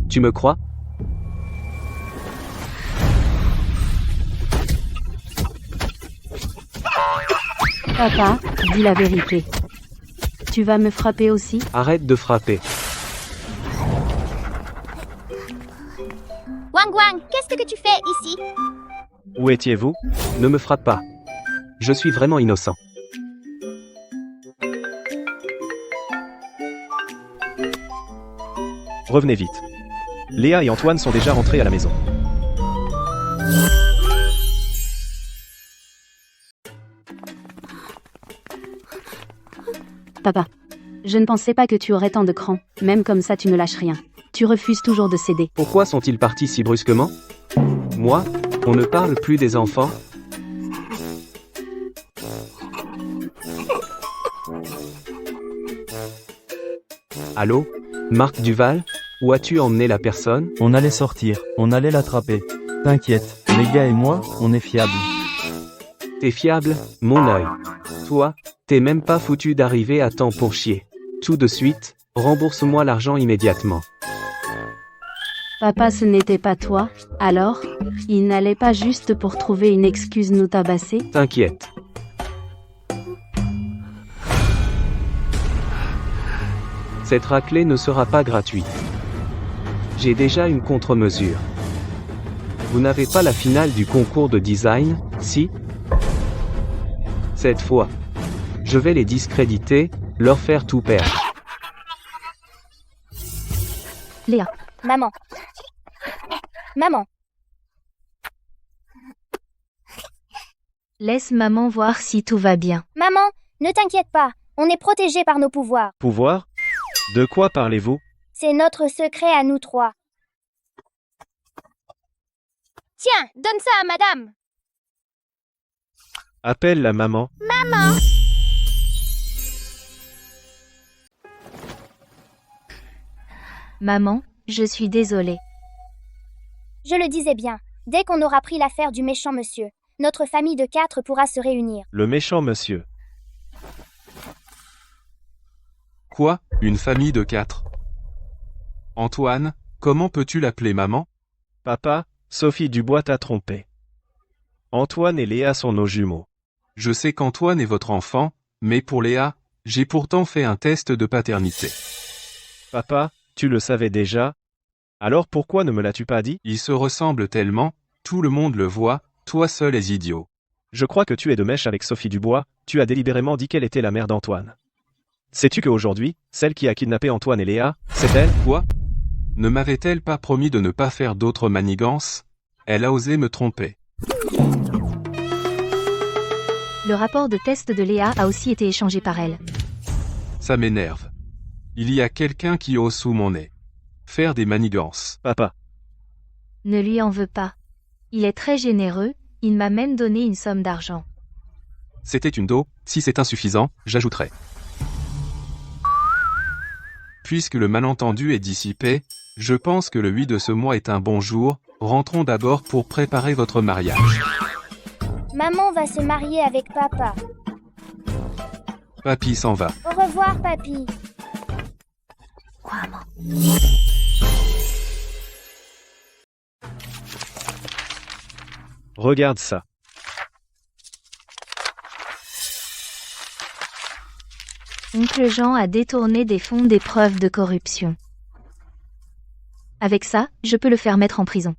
Tu me crois? Papa, dis la vérité. Tu vas me frapper aussi? Arrête de frapper. Wang Wang, qu'est-ce que tu fais ici? Où étiez-vous? Ne me frappe pas. Je suis vraiment innocent. Revenez vite. Léa et Antoine sont déjà rentrés à la maison. Papa. Je ne pensais pas que tu aurais tant de cran. Même comme ça tu ne lâches rien. Tu refuses toujours de céder. Pourquoi sont-ils partis si brusquement? Moi? On ne parle plus des enfants? Allô? Marc Duval? Où as-tu emmené la personne? On allait sortir, on allait l'attraper. T'inquiète, les gars et moi, on est fiables. T'es fiable, mon œil. Toi, t'es même pas foutu d'arriver à temps pour chier. Tout de suite, rembourse-moi l'argent immédiatement. Papa, ce n'était pas toi, alors? Il n'allait pas juste pour trouver une excuse nous tabasser? T'inquiète. Cette raclée ne sera pas gratuite. J'ai déjà une contre-mesure. Vous n'avez pas la finale du concours de design, si? Cette fois, je vais les discréditer, leur faire tout perdre. Léa. Maman. Maman. Laisse maman voir si tout va bien. Maman, ne t'inquiète pas. On est protégés par nos pouvoirs. Pouvoir? De quoi parlez-vous? C'est notre secret à nous trois. Tiens, donne ça à madame. Appelle la maman. Maman. Maman, je suis désolée. Je le disais bien. Dès qu'on aura pris l'affaire du méchant monsieur, notre famille de 4 pourra se réunir. Le méchant monsieur. Quoi? Une famille de 4? Antoine, comment peux-tu l'appeler maman? Papa, Sophie Dubois t'a trompé. Antoine et Léa sont nos jumeaux. Je sais qu'Antoine est votre enfant, mais pour Léa, j'ai pourtant fait un test de paternité. Papa, tu le savais déjà? Alors pourquoi ne me l'as-tu pas dit? Ils se ressemblent tellement, tout le monde le voit, toi seul es idiot. Je crois que tu es de mèche avec Sophie Dubois, tu as délibérément dit qu'elle était la mère d'Antoine. Sais-tu qu'aujourd'hui, celle qui a kidnappé Antoine et Léa, c'est elle? Quoi? Ne m'avait-elle pas promis de ne pas faire d'autres manigances? Elle a osé me tromper. Le rapport de test de Léa a aussi été échangé par elle. Ça m'énerve. Il y a quelqu'un qui ose sous mon nez. Faire des manigances. Papa. Ne lui en veux pas. Il est très généreux, il m'a même donné une somme d'argent. C'était une dot, si c'est insuffisant, j'ajouterai. Puisque le malentendu est dissipé, je pense que le 8 de ce mois est un bon jour, rentrons d'abord pour préparer votre mariage. Maman va se marier avec papa. Papy s'en va. Au revoir, papy. Regarde ça. Oncle Jean a détourné des fonds des preuves de corruption. Avec ça, je peux le faire mettre en prison.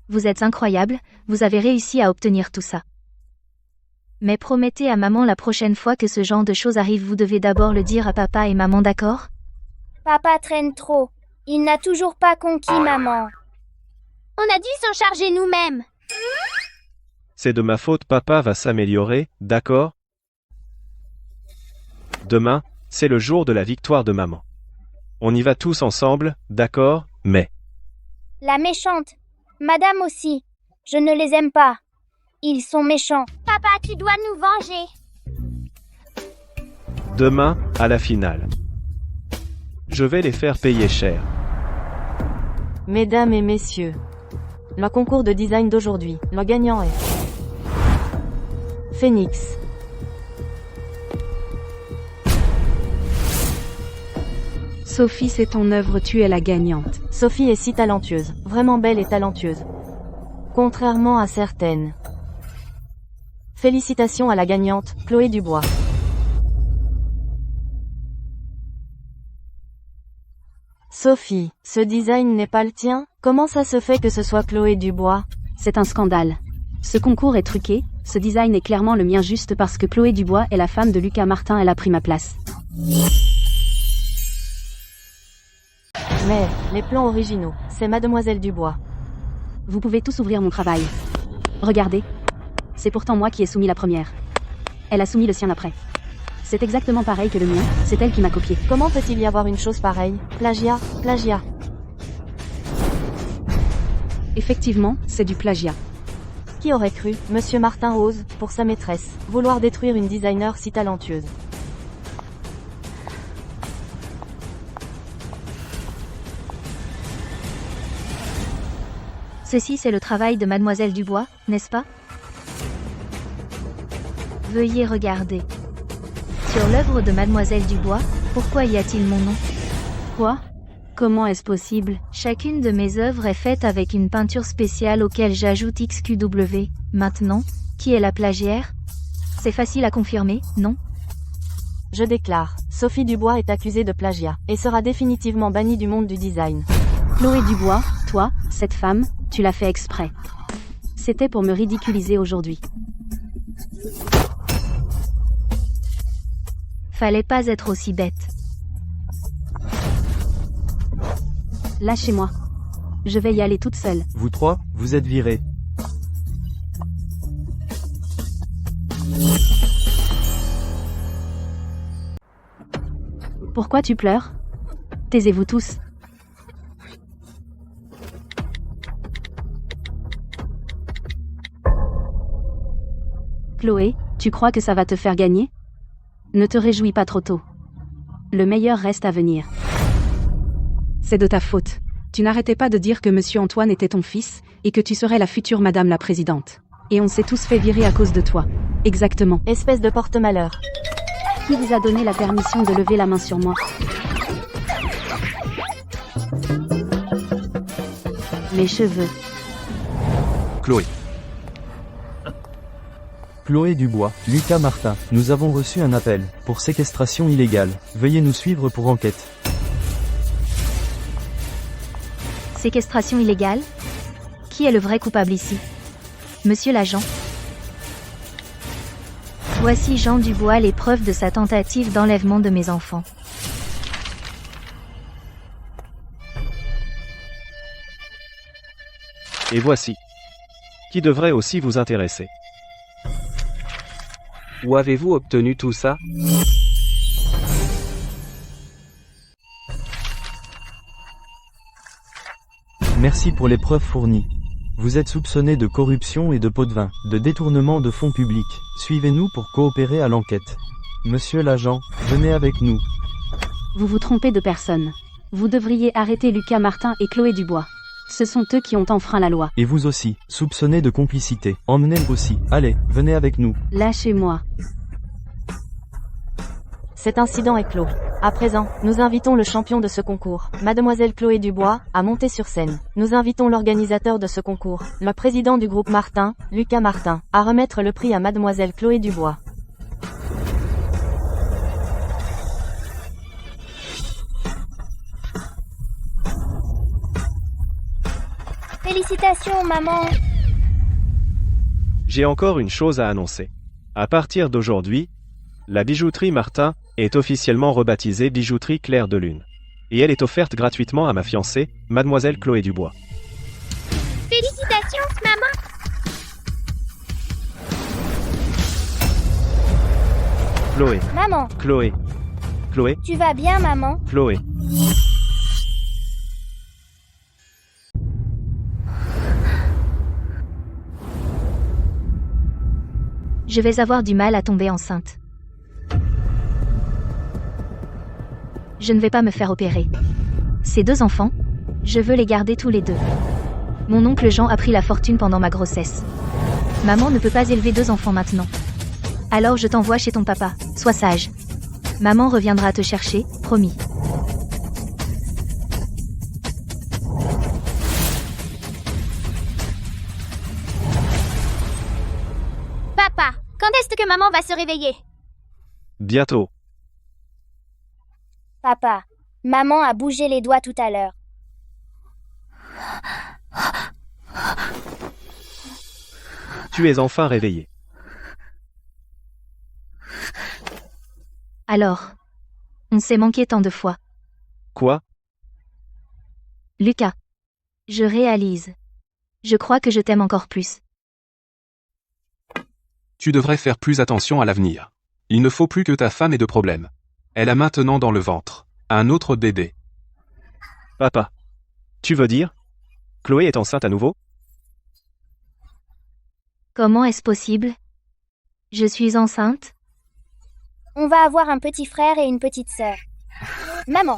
Vous êtes incroyable, vous avez réussi à obtenir tout ça. Mais promettez à maman la prochaine fois que ce genre de choses arrive, vous devez d'abord le dire à papa et maman, d'accord? Papa traîne trop. Il n'a toujours pas conquis maman. On a dû s'en charger nous-mêmes. C'est de ma faute, papa va s'améliorer, d'accord? Demain, c'est le jour de la victoire de maman. On y va tous ensemble, d'accord, mais... La méchante. Madame aussi. Je ne les aime pas. Ils sont méchants. Papa, tu dois nous venger. Demain, à la finale. Je vais les faire payer cher. Mesdames et messieurs, le concours de design d'aujourd'hui, le gagnant est Phoenix. Sophie, c'est ton œuvre, tu es la gagnante. Sophie est si talentueuse, vraiment belle et talentueuse. Contrairement à certaines. Félicitations à la gagnante, Chloé Dubois. Sophie, ce design n'est pas le tien? Comment ça se fait que ce soit Chloé Dubois? C'est un scandale. Ce concours est truqué, ce design est clairement le mien juste parce que Chloé Dubois est la femme de Lucas Martin, elle a pris ma place. Mais, les plans originaux, c'est Mademoiselle Dubois. Vous pouvez tous ouvrir mon travail. Regardez. C'est pourtant moi qui ai soumis la première. Elle a soumis le sien après. C'est exactement pareil que le mien, c'est elle qui m'a copié. Comment peut-il y avoir une chose pareille? Plagiat, plagiat. Effectivement, c'est du plagiat. Qui aurait cru, Monsieur Martin ose, pour sa maîtresse, vouloir détruire une designer si talentueuse? Ceci c'est le travail de Mademoiselle Dubois, n'est-ce pas? Veuillez regarder. Sur l'œuvre de Mademoiselle Dubois, pourquoi y a-t-il mon nom? Quoi? Comment est-ce possible? Chacune de mes œuvres est faite avec une peinture spéciale auquel j'ajoute XQW. Maintenant, qui est la plagiaire? C'est facile à confirmer, non? Je déclare, Sophie Dubois est accusée de plagiat, et sera définitivement bannie du monde du design. Chloé Dubois, toi, cette femme, tu l'as fait exprès. C'était pour me ridiculiser aujourd'hui. Fallait pas être aussi bête. Lâchez-moi. Je vais y aller toute seule. Vous trois, vous êtes virés. Pourquoi tu pleures? Taisez-vous tous. Chloé, tu crois que ça va te faire gagner? Ne te réjouis pas trop tôt. Le meilleur reste à venir. C'est de ta faute. Tu n'arrêtais pas de dire que Monsieur Antoine était ton fils, et que tu serais la future Madame la Présidente. Et on s'est tous fait virer à cause de toi. Exactement. Espèce de porte-malheur. Qui vous a donné la permission de lever la main sur moi? Mes cheveux. Chloé. Chloé Dubois, Lucas Martin, nous avons reçu un appel, pour séquestration illégale. Veuillez nous suivre pour enquête. Séquestration illégale? Qui est le vrai coupable ici? Monsieur l'agent? Voici Jean Dubois les preuves de sa tentative d'enlèvement de mes enfants. Et voici. Qui devrait aussi vous intéresser. Où avez-vous obtenu tout ça? Merci pour les preuves fournies. Vous êtes soupçonné de corruption et de pot de vin, de détournement de fonds publics. Suivez-nous pour coopérer à l'enquête. Monsieur l'agent, venez avec nous. Vous vous trompez de personne. Vous devriez arrêter Lucas Martin et Chloé Dubois. Ce sont eux qui ont enfreint la loi. Et vous aussi, soupçonné de complicité. Emmenez-le aussi. Allez, venez avec nous. Lâchez-moi. Cet incident est clos. À présent, nous invitons le champion de ce concours, Mademoiselle Chloé Dubois, à monter sur scène. Nous invitons l'organisateur de ce concours, le président du groupe Martin, Lucas Martin, à remettre le prix à Mademoiselle Chloé Dubois. Félicitations, maman. J'ai encore une chose à annoncer. À partir d'aujourd'hui, la bijouterie Martin est officiellement rebaptisée Bijouterie Clair de Lune. Et elle est offerte gratuitement à ma fiancée, mademoiselle Chloé Dubois. Félicitations, maman. Chloé, Maman, Chloé, Chloé, tu vas bien, maman? Chloé. Je vais avoir du mal à tomber enceinte. Je ne vais pas me faire opérer. Ces 2 enfants, je veux les garder tous les 2. Mon oncle Jean a pris la fortune pendant ma grossesse. Maman ne peut pas élever 2 enfants maintenant. Alors je t'envoie chez ton papa, sois sage. Maman reviendra te chercher, promis. Papa, quand est-ce que maman va se réveiller? Bientôt. Papa, maman a bougé les doigts tout à l'heure. Tu es enfin réveillé. Alors, on s'est manqué tant de fois. Quoi? Lucas. Je réalise. Je crois que je t'aime encore plus. Tu devrais faire plus attention à l'avenir. Il ne faut plus que ta femme ait de problèmes. Elle a maintenant dans le ventre un autre bébé. Papa. Tu veux dire? Chloé est enceinte à nouveau? Comment est-ce possible? Je suis enceinte? On va avoir un petit frère et une petite sœur. Maman.